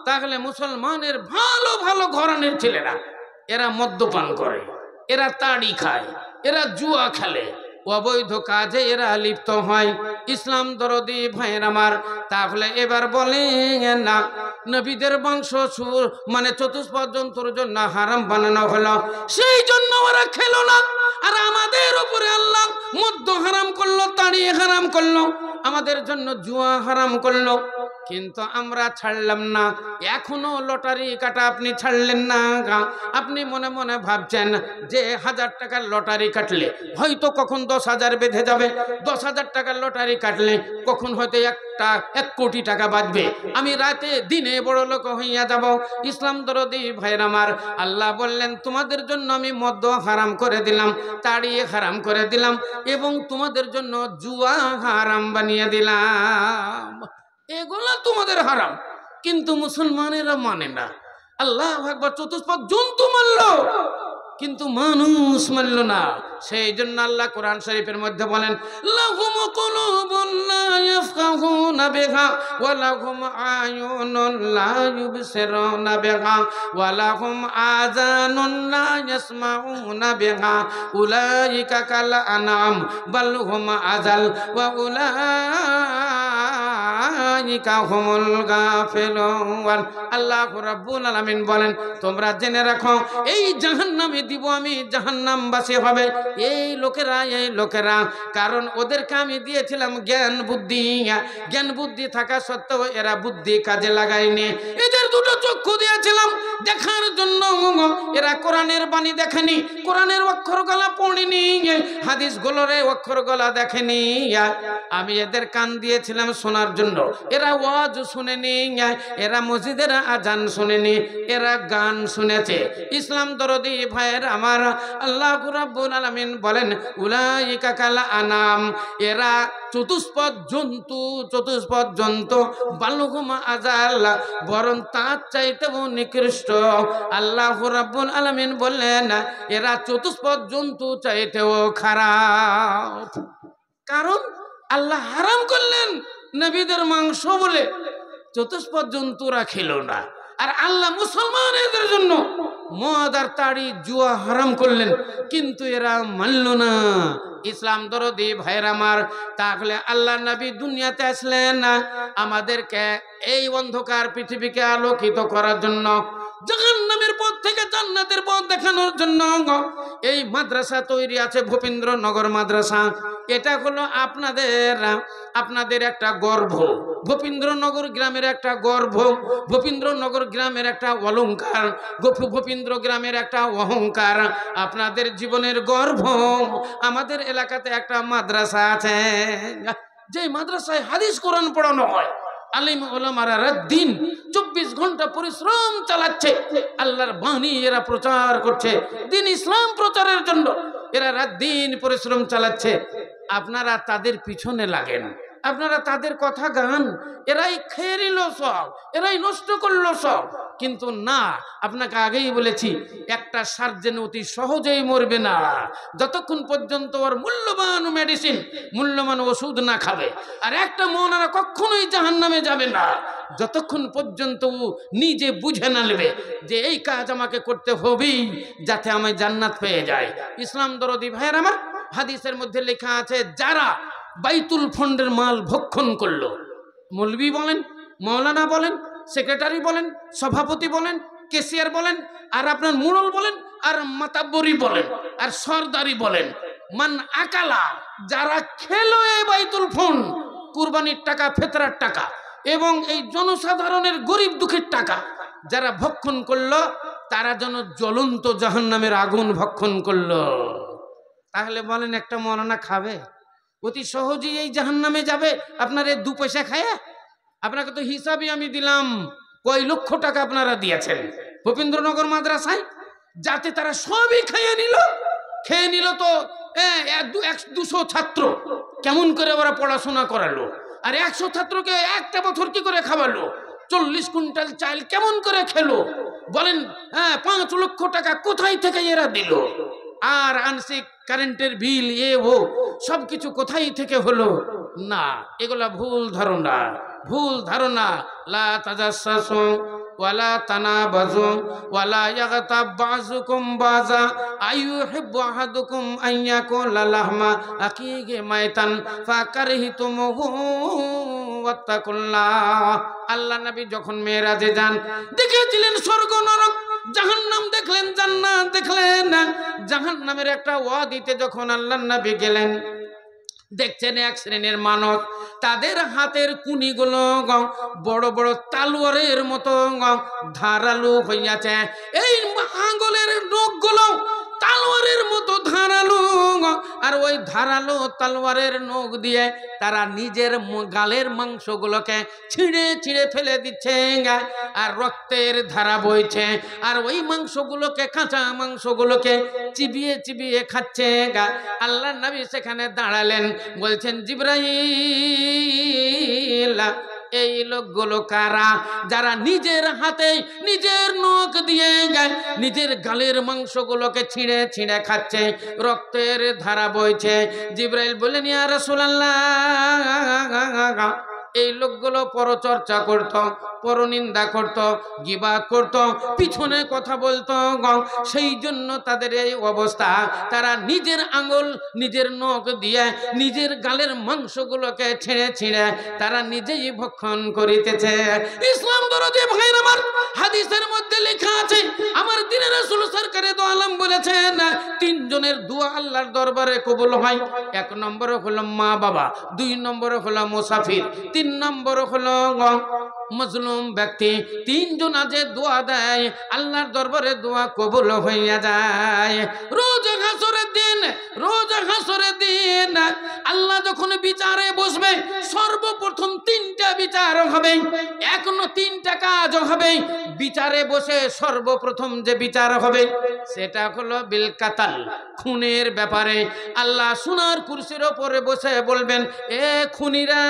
S1: তাহলে মুসলমানের ভালো ভালো ঘরানের ছেলেরা এরা মদ্যপান করে, এরা তাড়ি খায়, এরা জুয়া খেলে, অবৈধ কাজে এরা লিপ্ত হয়। ইসলাম দরদি ভাইয়ের আমার, তাহলে এবার বলেন না নবীদের বংশ সুর মানে চতুষ্পদ জন্তুর জন্য হারাম বানানো হলো, সেই জন্য ওরা খেলো না। আর আমাদের উপরে আল্লাহ মদ্য হারাম করলো, তাড়ি হারাম করলো, আমাদের জন্য জুয়া হারাম করলো, কিন্তু আমরা ছাড়লাম না। এখনো লটারি কাটা আপনি ছাড়লেন না। আপনি মনে মনে ভাবছেন যে 1000 টাকার লটারি কাটলে হয়তো কখন 10,000 বেঁধে যাবে, 10,000 টাকার লটারি কাটলে কখন হয়তো 1 কোটি টাকা বাঁচবে, আমি রাতে দিনে বড় লোক হইয়া যাব। ইসলাম দরদি ভাইয়ের আমার, আল্লাহ বললেন তোমাদের জন্য আমি মদ্য হারাম করে দিলাম, তাড়িয়ে হারাম করে দিলাম, এবং তোমাদের জন্য জুয়া হারাম বানিয়ে দিলাম। এগুলো তোমাদের হারাম, কিন্তু মুসলমানেরা মানে না। আল্লাহ আকবার, চতুষ্পদ জন্তু মানল কিন্তু মানুষ মানল না। সেই জন্য আল্লাহ কোরআন শরীফের মধ্যে বলেন লাহুম কুলুবুন লা ইয়াফকাহুনা বিহা ওয়া লাহুম আয়ুনুন লা ইউবসিরুনা বিহা ওয়া লাহুম আযানুন লা ইয়াসমাউনা বিহা উলাইকা কাল আনাম বাল হুম আযাল ওয়া উলাইকা হুমুল গাফিলুন। আল্লাহ রাব্বুল আলামিন বলেন তোমরা জেনে রাখো এই জাহান্নামে দিব আমি, জাহান্নামবাসী হবে এই লোকেরা, কারণ ওদেরকে আমি দিয়েছিলাম জ্ঞান বুদ্ধি থাকা সত্ত্বেও এরা বুদ্ধি কাজে লাগায়নি। এদের দুটো চক্ষু দিয়েছিলাম দেখার জন্য, এরা কোরআনের বাণী দেখেনি, কোরআনের অক্ষরগলা পড়েনি, হাদিসগুলোর অক্ষরগলা দেখেনি। আমি এদের কান দিয়েছিলাম শোনার জন্য, এরা ওয়াজ শুনেনি, এরা মসজিদের আজান শুনেনি, এরা গান শুনেছে। ইসলাম দরদি ভাইয়ের আমার, আল্লাহ রাব্বুল আলামিন বলেন উলাইকা কাল আনাম, এরা চতুষ্পদ জন্তু বালুহুম আযাল, বরং তার চাইতেও নিকৃষ্ট। আল্লাহ রাব্বুল আলামিন বললেন এরা চতুষ্পদ জন্তু চাইতেও খারাপ, কারণ আল্লাহ হারাম করলেন নবীদের মাংস বলে চতুষ্পদ জন্তুরা খেলো না, আর আল্লাহ মুসলমানদের জন্য মদ আর তাড়ি জুয়া হারাম করলেন, কিন্তু এরা মানল না। ইসলাম দরদি ভাইয়ের আমার, তাহলে আল্লাহ নবী দুনিয়াতে আসলেন আমাদেরকে এই অন্ধকার পৃথিবীকে আলোকিত করার জন্য, জাহান্নামের পথ থেকে জান্নাতের পথ দেখানোর জন্য। এই মাদ্রাসা তৈরি আছে ভূপেন্দ্রনগর মাদ্রাসা, এটা হলো আপনাদের একটা গর্ব, ভূপেন্দ্রনগর গ্রামের একটা গর্ব, ভূপেন্দ্রনগর গ্রামের একটা অলংকার, ভূপেন্দ্র গ্রামের একটা অহংকার, আপনাদের জীবনের গর্ব। আমাদের এলাকাতে একটা মাদ্রাসা আছে, যে মাদ্রাসায় হাদিস কোরআন পড়ানো হয়। আলিম ওলামারা রাত দিন 24 ঘন্টা পরিশ্রম চালাচ্ছে, আল্লাহর বাণী এরা প্রচার করছে, দিন ইসলাম প্রচারের জন্য এরা রাত দিন পরিশ্রম চালাচ্ছে। আপনারা তাদের পিছনে লাগেন, আপনারা তাদের কথা গান, এরাই খেয়ে নিল সব, এরাই নষ্ট করলো সব। কিন্তু না, আপনাকে আগেই বলেছি একটা সার্জেন অতি সহজেই মরবে না যতক্ষণ পর্যন্ত ওর মূল্যবান মেডিসিন, মূল্যবান ওষুধ না খাবে। আর একটা মৌলানা কখনোই জাহান্নামে যাবে না যতক্ষণ পর্যন্ত ও নিজে বুঝে না নেবে যে এই কাজ আমাকে করতে হবেই যাতে আমি জান্নাত পেয়ে যায়। ইসলাম দরদি ভাইয়ের আমার, হাদিসের মধ্যে লেখা আছে যারা বাইতুল ফন্ডের মাল ভক্ষণ করলো, মৌলবি বলেন, মৌলানা বলেন, সেক্রেটারি বলেন, সভাপতি বলেন, কেশিয়ার বলেন, আর আপনার মুরল বলেন, আর মাতাব্বরি বলেন, আর সরদারি বলেন, মান আকালা, যারা খেলো এই বাইতুল ফন্ড, কুরবানির টাকা, ফেতরার টাকা এবং এই জনসাধারণের গরিব দুঃখের টাকা যারা ভক্ষণ করলো, তারা যেন জ্বলন্ত জাহান্নামের আগুন ভক্ষণ করলো। তাহলে বলেন একটা মৌলানা খাবে? অতি সহজেই এই জাহান্নামে যাবে আপনার এই 2 পয়সা খায়া। আপনাকে তো হিসাবই আমি দিলাম কয় লক্ষ টাকা আপনারা দিয়েছেন ভূপেন্দ্রনগর মাদ্রাসায়, যাতে তারা সবই খেয়ে নিল তো 100-200 ছাত্র কেমন করে ওরা পড়াশোনা করালো, আর 100 ছাত্রকে একটা বছর কি করে খাওয়ালো, 40 কুইন্টাল চাল কেমন করে খেলো বলেন? 5 লক্ষ টাকা কোথায় থেকে এরা দিল? আর আংশিক কারেন্টের বিল ও সবকিছু কোথায় থেকে হলো? না, এগুলা ভুল ধারণা। লা তাজাসসু ওয়ালা তানাবাজু ওয়ালা ইয়াগতাব বাযুকুম বাযা আইয়ুহিব্বু আহাদুকুম আন ইয়াকুলা লাহমা আকিহি মাইতান ফাকারহিতুমুহু ওয়াত্তাকুল্লাহ। আল্লাহ নবী যখন মেরাজে যান দেখেছিলেন স্বর্গ নরক, জাহান্নাম দেখলেন, জান্নাত দেখলেন। জাহান্নামের একটা ওয়াদিতে যখন আল্লাহ নবী গেলেন, দেখছেন এক শ্রেণীর মানুষ, তাদের হাতের কুনিগুলো বড় বড় তালোয়ারের মতো ধারালো হইয়াছে। এই আঙ্গুলের নখগুলো তালোয়ারের মতো ধারালো, আর ওই ধারালো তালোয়ারের নখ দিয়ে তারা নিজের গালের মাংসগুলোকে ছিঁড়ে ফেলে দিচ্ছে, আর রক্তের ধারা বইছে, আর ওই মাংসগুলোকে, কাঁচা মাংসগুলোকে চিবিয়ে খাচ্ছে। আল্লাহর নবী সেখানে দাঁড়ালেন, বলছেন জিবরাইল, এই লোকগুলো কারা? যারা নিজের হাতে নিজের নখ দিয়ে নিজের গালের মাংসগুলোকে ছিঁড়ে খাচ্ছে, রক্তের ধারা বইছে। জিবরাইল বললেন, ইয়া রাসূলুল্লাহ, এই লোকগুলো পরচর্চা করত, পরনিন্দা করত, গীবাত করত, পিছনে কথা বলতো, সেই জন্য তাদের এই অবস্থা। তারা নিজের আঙ্গুল, নিজের নখ দিয়ে নিজের গালের মাংসগুলোকে ছিঁড়ে তারা নিজেই ভক্ষণ করিতেছে। ইসলাম দরদি ভাইরা আমার, হাদিসের মধ্যে লেখা আছে, আমার দ্বীনের রাসূল সরকারে দো আলম বলেছেন, 3 জনের দোয়া আল্লাহর দরবারে কবুল হয়। 1 নম্বরে হলো মা বাবা, 2 নম্বরে হলো মুসাফির, 3 নম্বরে হলো মজলুম ব্যক্তি। 3 জন আজে দোয়া দেয়, আল্লাহর দরবারে দোয়া কবুল হইয়া যায়। রোজ হাসরের দিন আল্লাহ যখন বিচারে বসবে, সর্বপ্রথম 3টা বিচার হবে, 3টা কাজ হবে। বিচারে বসে সর্বপ্রথম যে বিচার হবে সেটা হলো বিল কাতাল, খুনের ব্যাপারে। আল্লাহ সোনার কুরসির উপরে বসে বলবেন, এ খুনিরা,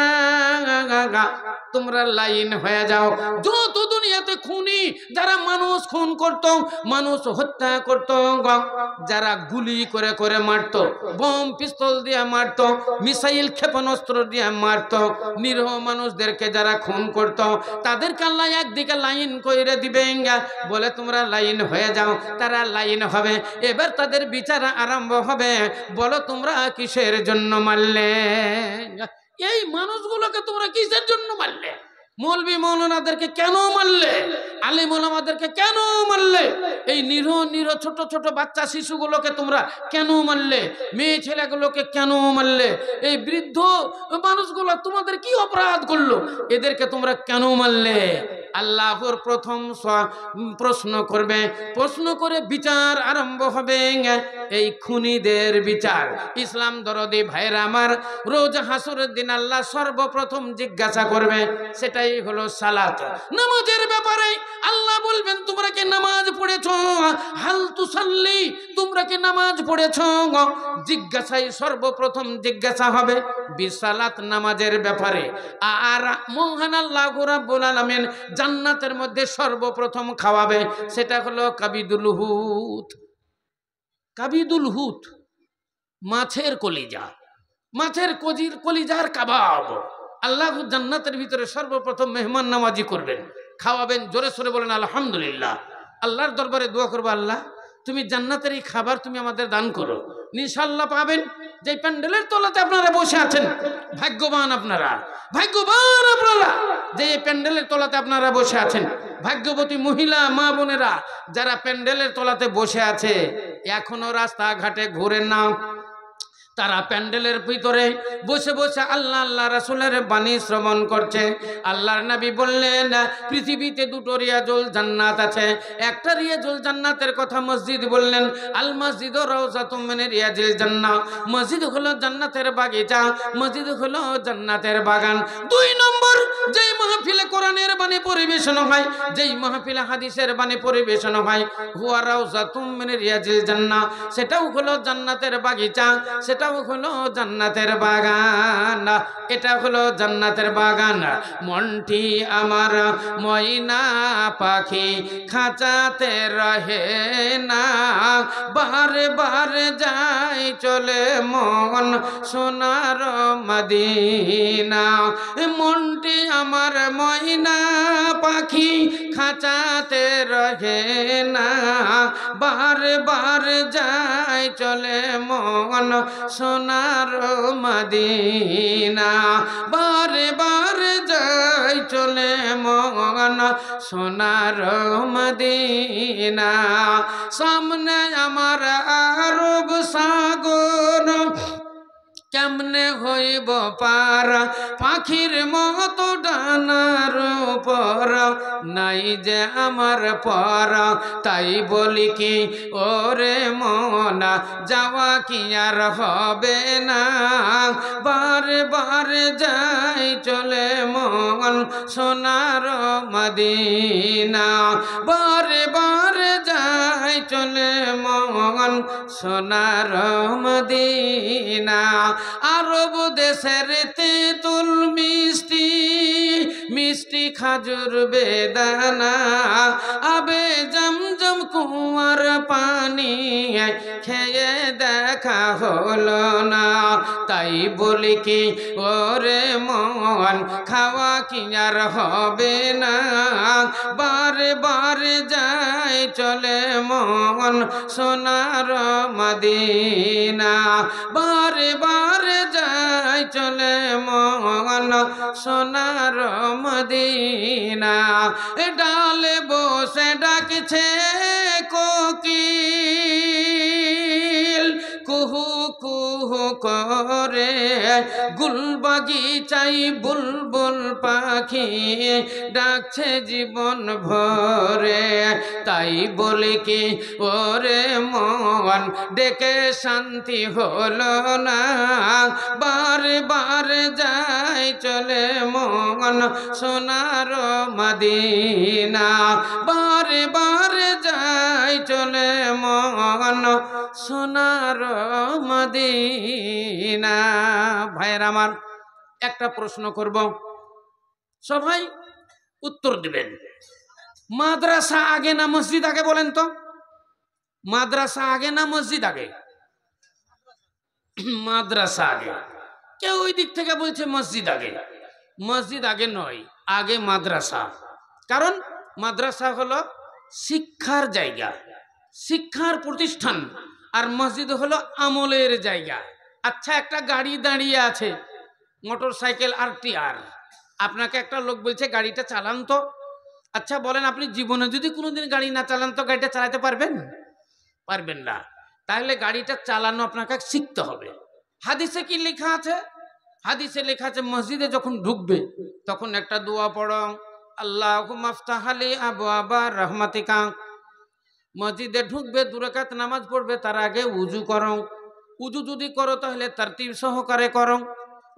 S1: তোমরা লাইন হয়ে যাও। যত দুনিয়াতে খুনি, যারা মানুষ খুন করত, মানুষ হত্যা করত, যারা গুলি করে মারত, বোম পিস্তল দিয়ে মারত, মিসাইল ক্ষেপণাস্ত্র দিয়ে মারত, নিরীহ মানুষদেরকে যারা খুন করত, তাদেরকে আল্লাহ একদিকে লাইন করে দিবেন, বলে তোমরা লাইন হয়ে যাও। তারা লাইন হবে, এবার তাদের বিচার আরম্ভ হবে। বলো তোমরা কিসের জন্য মারলে? এই মানুষগুলোকে তোমরা কিসের জন্য মারলে? মৌলবি মৌলানাদেরকে কেন মারলে? আলেম ওলামাদেরকে কেন মারলে? এই নিরীহ ছোট বাচ্চা শিশুগুলোকে তোমরা কেন মারলে? মেয়ে ছেলেগুলোকে কেন মারলে? এই বৃদ্ধ মানুষগুলো তোমাদের কি অপরাধ করলো? এদেরকে তোমরা কেন মারলে? আল্লাহর প্রথম প্রশ্ন করবে, প্রশ্ন করে বিচার আরম্ভ হবে, এই খুনিদের বিচার। ইসলাম দরদি ভাইরা আমার, রোজ হাসরের দিন আল্লাহ সর্বপ্রথম জিজ্ঞাসা করবে, সেটাই হলো সালাত, নামাজের ব্যাপারে। আল্লাহ বলবেন, তোমরা কি নামাজ পড়েছো? হাল তুসাল্লি, তোমরা কি নামাজ পড়েছো? জিজ্ঞাসাই সর্বপ্রথম জিজ্ঞাসা হবে বিসালাত, নামাজের ব্যাপারে। আর মহান আল্লাহ রাব্বুল আলামিন জান্নাতের মধ্যে সর্বপ্রথম খাওয়াবে, সেটা হলো কাবিদুল হুত, মাছের কলিজা, মাছের কলিজার কাবাব। আল্লাহ জান্নাতের ভিতরে সর্বপ্রথম মেহমান নামাজি করবেন, খাওয়াবেন। জোরে সোরে বলেন আলহামদুলিল্লাহ। আল্লাহর দরবারে দোয়া করবো, আল্লাহ তুমি জান্নাতের এই খাবার তুমি আমাদের দান করো। ইনশাআল্লাহ পাবেন। যে প্যান্ডেলের তলাতে আপনারা বসে আছেন, ভাগ্যবান আপনারা যে প্যান্ডেলের তলাতে আপনারা বসে আছেন। ভাগ্যবতী মহিলা মা বোনেরা যারা প্যান্ডেলের তলাতে বসে আছে, এখনো রাস্তাঘাটে ঘুরে না, তারা প্যান্ডেলের ভিতরে বসে বসে আল্লাহ আল্লাহ রাসূলের বাণী শ্রবণ করছে। আল্লাহর নবী বললেন, পৃথিবীতে দুটো রিয়াজুল জান্নাত আছে। একটা রিয়াজুল জান্নাতের কথা মসজিদ বললেন, আল মসজিদ রাউযাতুম মিন রিয়াজিল জান্নাহ, মসজিদ হলো জান্নাতের বাগিচা, মসজিদ হলো জান্নাতের বাগান। 2 নম্বর, যেই মাহফিলে কোরআনের বাণী পরিবেশন হয়, যেই মাহফিলে হাদিসের বাণী পরিবেশন হয়, হুয়া রাউযাতুম মিন রিয়াজিল জান্নাহ, সেটাও হলো জান্নাতের বাগিচা, সেটাও হলো জান্নাতের বাগান, এটা হলো জান্নাতের বাগান। মনটি আমার ময়না পাখি খাঁচাতে রহে না, বারে বারে যাই চলে মন সোনার মদিনা। মনটি আমার ময়না পাখি খাঁচাতে রহে না, বারে বারে যাই চলে মন সোনার মদিনা, বারে বারে যাই চলে মন সোনার মদিনা। সামনে আমার আরব সাগর, কেমনে হইব পার, পাখির মতো ডানার উপর নাই যে আমার পর। তাই বলি কি ওরে মনা, যাওয়া কি আর হবে না, বারে বারে যাই চলে মন সোনার মদিনা, বারে বারে যাই চলে মন সোনার মদিনা। আরব দেশের তেঁতুল মিষ্টি, মিষ্টি খাজুর বেদানা, আবে জমজম কুয়ার পানি খেয়ে দেখা হলো না। তাই বলি কি ওরে মন, খাওয়া কি আর হবে না, বারে বারে যাই চলে মন সোনার মদিনা, বারে বারে যাই চলে মন সোনার মদিনা। ডালে বসে ডাকছে কোকিল, কুহু কুহু করে, গুলবাগিচাই বুলবুল পাখি ডাকছে জীবন ভরে। তাই বলি কি ওরে মন, ডেকে শান্তি হলো না, বারে বারে যাই চলে মন সোনার মদিনা, বারে বারে যাই চলে মন সোনার মদিনা। ভাইয়ের আমার, একটা প্রশ্ন করব, সবাই উত্তর দিবেন। মাদ্রাসা আগে না মসজিদ আগে বলেন তো? মাদ্রাসা আগে না মসজিদ আগে? মাদ্রাসা আগে। কেউ ওই দিক থেকে বলছে মসজিদ আগে। মসজিদ আগে নয়, আগে মাদ্রাসা। কারণ মাদ্রাসা হলো শিক্ষার জায়গা, শিক্ষার প্রতিষ্ঠান, আর মসজিদ হলো আমলের জায়গা। আচ্ছা, একটা গাড়ি দাঁড়িয়ে আছে, মোটর সাইকেল RTR, আপনাকে একটা লোক বলছে গাড়িটা চালান তো। আচ্ছা বলেন, আপনি জীবনে যদি কোনোদিন গাড়ি না চালান তো গাড়িটা চালাতে পারবেন? পারবেন না। তাহলে গাড়িটা চালানো আপনাকে শিখতে হবে। হাদিসে কি লেখা আছে? হাদিসে লেখা আছে মসজিদে যখন ঢুকবে তখন একটা দোয়া পড়ো, আল্লাহুম্মা আফতাহ লি আবওয়াবা রাহমাতিকা। মসজিদে ঢুকবে, 2 রাকাত নামাজ পড়বে, তার আগে উজু করো। উজু যদি করো তাহলে তারতিব সহকারে করো।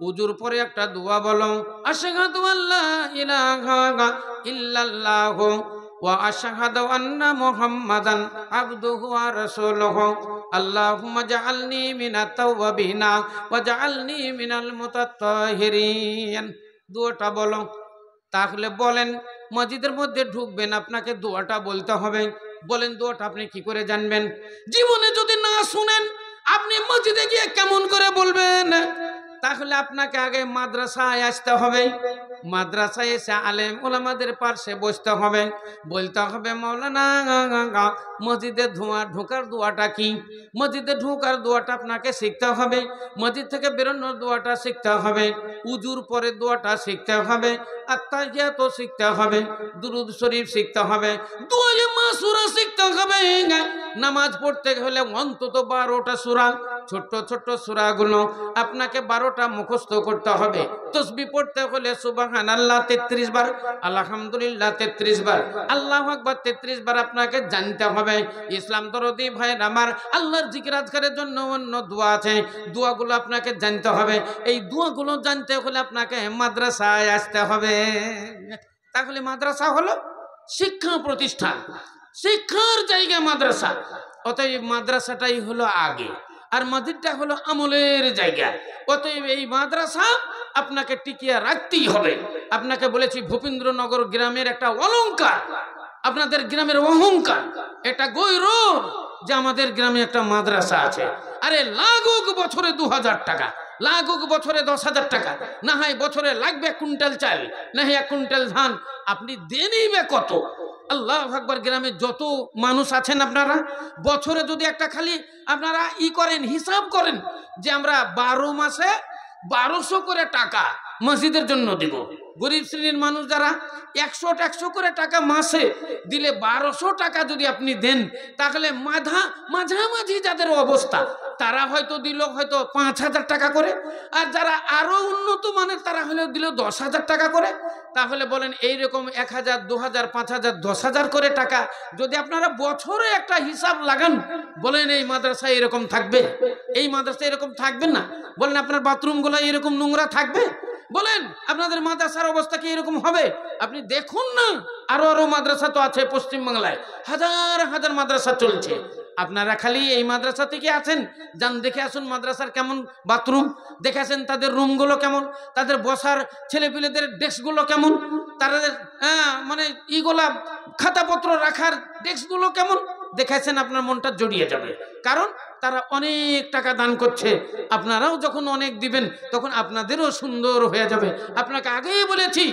S1: উজুর পরে একটা দোয়া বলো, আশহাদু আল্লা ইলাহা ইল্লাল্লাহু ওয়া আশহাদু আন্না মুহাম্মাদান আবদুহু ওয়া রাসূলুহু। আল্লাহুম্মা জাআলনি মিনাত তাওয়াবিনা ওয়া জাআলনি মিনাল মুতাত্তাহিরিন। দোয়াটা বলো। তাহলে বলেন, মসজিদের মধ্যে ঢুকবেন, আপনাকে দোয়াটা বলতে হবে। বলেন দোয়াটা আপনি কি করে জানবেন? জীবনে যদি না শুনেন, আপনি মসজিদে গিয়ে কেমন করে বলবেন? তাহলে আপনাকে আগে মাদ্রাসায় আসতে হবে। মাদ্রাসায় এসে আলেম ওলামাদের পাশে বসতে হবে, বলতে হবে মাওলানা মসজিদে ঢোকার দোয়াটা কি? মসজিদে ঢোকার দোয়াটা আপনাকে শিখতে হবে। মসজিদ থেকে বেরোনোর দোয়াটা শিখতে হবে। উজুর পরে দোয়াটা শিখতে হবে। আত্তাহিয়াত শিখতে হবে। দুরুদ শরীফ শিখতে হবে। দুআয়ে মাসুরা শিখতে হবে। নামাজ পড়তে হলে অন্তত 12টা সূরা, ছোট্ট ছোট্ট সূরাগুলো আপনাকে 12টা মুখস্থ করতে হবে। তাসবিহ পড়তে হলে সুবহানাল্লাহ 33 বার, আলহামদুলিল্লাহ 33 বার, আল্লাহু আকবার 33 বার আপনাকে জানতে হবে। ইসলাম দরদি ভাই আমার, আল্লাহর জিকির আজকারের জন্য অন্য দোয়া আছে, দোয়াগুলো আপনাকে জানতে হবে। এই দোয়াগুলো জানতে হলে আপনাকে মাদ্রাসায় আসতে হবে। তাহলে মাদ্রাসা হলো শিক্ষা প্রতিষ্ঠান, শিক্ষার জায়গা মাদ্রাসা। অতএব মাদ্রাসাটাই হলো আগে, আর মসজিদটা হলো আমলের জায়গা। অতএব এই মাদ্রাসা আপনাকে টিকিয়ে রাখতেই হবে। আপনাকে বলেছি ভূপেন্দ্রনগর গ্রামের একটা অলংকার, আপনাদের গ্রামের অহংকার, এটা গৌরব যে আমাদের গ্রামে একটা মাদ্রাসা আছে। আরে লাগুক বছরে 2000 টাকা, লাগুক বছরে 10,000 টাকা, না হয় বছরে লাগবে 1 কুইন্টাল চাল, না হয় 1 কুইন্টাল ধান, আপনি দেনই বে কত? আল্লাহু আকবার। গ্রামে যত মানুষ আছেন আপনারা, বছরে যদি একটা খালি আপনারা করেন, হিসাব করেন যে আমরা 12 মাসে 1200 করে টাকা মসজিদের জন্য দিব। গরিব শ্রেণীর মানুষ যারা 100 করে টাকা মাসে দিলে 1200 টাকা যদি আপনি দেন, তাহলে মাঝামাঝি যাদের অবস্থা তারা হয়তো দিল হয়তো 5,000 টাকা করে, আর যারা আরো উন্নত মানের তারা হলেও দিল 10,000 টাকা করে। তাহলে বলেন এইরকম 1,000, 2,000, 5,000, 10,000 করে টাকা যদি আপনারা বছরে একটা হিসাব লাগান, বলেন এই মাদ্রাসায় এরকম থাকবে? এই মাদ্রাসায় এরকম থাকবে না? বলেন আপনার বাথরুমগুলো এরকম নোংরা থাকবে? বলেন আপনাদের মাদ্রাসার অবস্থা কি এরকম হবে? আপনি দেখুন না, আরো আরো মাদ্রাসা তো আছে পশ্চিমবাংলায়, হাজার হাজার মাদ্রাসা চলছে। আপনারা খালি এই মাদ্রাসা থেকে আছেন, যান দেখে আসুন মাদ্রাসার কেমন বাথরুম, দেখেছেন তাদের রুমগুলো কেমন, তাদের বসার ছেলেপিলেদের ডেস্কগুলো কেমন, তাদের মানে ইগুলা খাতাপত্র রাখার ডেস্কগুলো কেমন, দেখেছেন আপনার মনটা জড়িয়ে যাবে। কারণ তারা অনেক টাকা দান করছে, আপনারাও যখন অনেক দিবেন তখন আপনাদেরও সুন্দর হয়ে যাবে। আপনাকে আগেই বলেছি,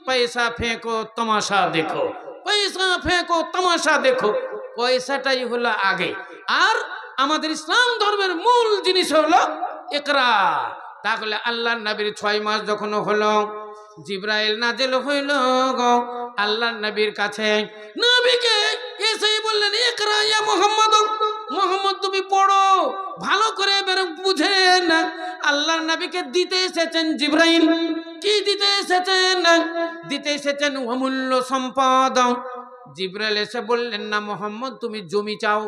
S1: পয়সা ফেঁকো তামাশা দেখো, পয়সা ফেঁকো তামাশা দেখো, পয়সাটাই হলো আগে। আর আমাদের ইসলাম ধর্মের মূল জিনিস হলো ইকরা। তাহলে আল্লাহর নবীর 6 মাস যখন হলো, জিবরাইল নাজিল হইল গো আল্লাহর নবীর কাছে। নবীকে এসেই বললেন, ইকরা ইয়া মুহাম্মদ, মুহাম্মদ তুমি পড়ো, ভালো করে বুঝেন। আল্লাহর নবীকে দিতে এসেছেন জিবরাইল। কি দিতে এসেছেন? দিতে এসেছেন অমূল্য সম্পদ। জিবরাইল এসে বললেন, না মুহাম্মদ তুমি জমি চাও,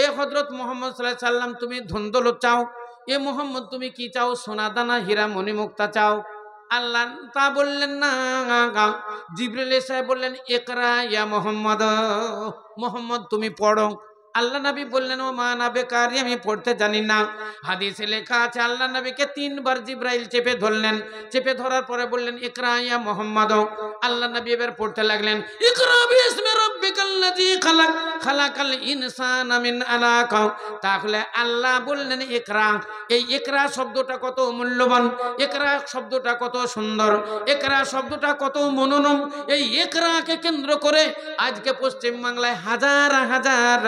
S1: এ হযরত মুহাম্মদ সাল্লাল্লাহু আলাইহি সাল্লাম তুমি ধন দৌলত চাও, এ মুহাম্মদ তুমি কি চাও? সোনা দানা হীরা মণি মুক্তা চাও? আল্লাহ তা বললেন না। জিবরাইল এসে বললেন, ইকরা ইয়া মুহাম্মদ, মুহাম্মদ তুমি পড়ো। আল্লাহ নবী বললেন, ও মা না বেকারি, আমি পড়তে জানি না। হাদিসে লেখা আছে আল্লাহ নবীকে 3 বার জিবরাইল চেপে ধরলেন, চেপে ধরার পরে বললেন, ইকরা ইয়া মুহাম্মদ। আল্লাহ নবী এবার পড়তে লাগলেন, ইকরা বিসমি রাব্বিকাল্লাযী খালাক, খালাকাল ইনসানা মিন আলাক। তাহলে আল্লাহ বললেন ইকরা। এই ইকরা শব্দটা কত মূল্যবান, ইকরা শব্দটা কত সুন্দর, ইকরা শব্দটা কত মনোরম। এই ইকরাকে কেন্দ্র করে আজকে পশ্চিম বাংলায় হাজার হাজার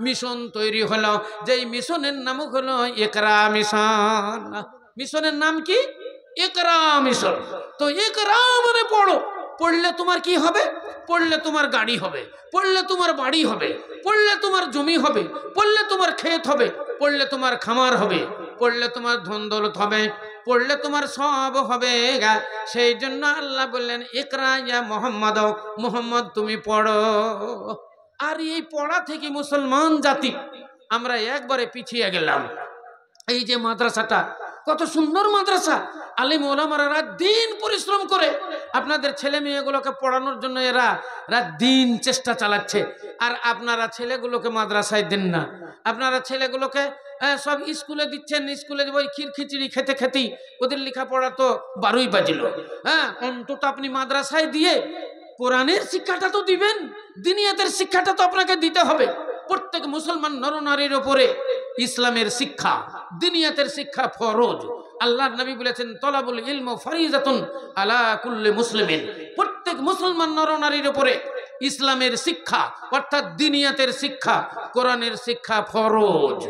S1: মিশন তৈরি হলো, যেই মিশনের নাম হলো ইকরা মিশন। মিশনের নাম কি? ইকরা মিশন। তো ইকরা মানে পড়ো, পড়লে তোমার কি হবে? পড়লে তোমার গাড়ি হবে, পড়লে তোমার বাড়ি হবে, পড়লে তোমার জমি হবে, পড়লে তোমার ক্ষেত হবে, পড়লে তোমার খামার হবে, পড়লে তোমার ধন দৌলত হবে, পড়লে তোমার সব হবে। সেই জন্য আল্লাহ বললেন, ইকরা ইয়া মুহাম্মদ, মুহাম্মদ তুমি পড়ো। আর এই পড়া থেকে মুসলমান জাতি আমরা একবারে পিছিয়ে গেলাম। এই যে মাদ্রাসাটা কত সুন্দর মাদ্রাসা, আলিম ওলামারা রাত দিন পরিশ্রম করে আপনাদের ছেলে মেয়েগুলোকে পড়ানোর জন্য এরা রাত দিন চেষ্টা চালাচ্ছে। আর আপনারা ছেলেগুলোকে মাদ্রাসায় দেন না, আপনারা ছেলেগুলোকে সব স্কুলে দিচ্ছেন। স্কুলে ওই খিচড়ি খেতে খেতেই ওদের লেখাপড়া তো 12ই বাজিল। অন্তত আপনি মাদ্রাসায় দিয়ে কোরআনের শিক্ষাটা তো দিবেন, দিনিয়াতের শিক্ষাটা তো আপনাকে দিতে হবে। প্রত্যেক মুসলমান নরনারীর উপরে ইসলামের শিক্ষা, দিনিয়াতের শিক্ষা ফরজ। আল্লাহর নবী বলেছেন, তলাবুল ইলম ফরিজাতুন আলা কুল্লি মুসলিমিন। প্রত্যেক মুসলমান নরনারীর উপরে ইসলামের শিক্ষা অর্থাৎ দিনিয়াতের শিক্ষা, কোরআনের শিক্ষা ফরজ,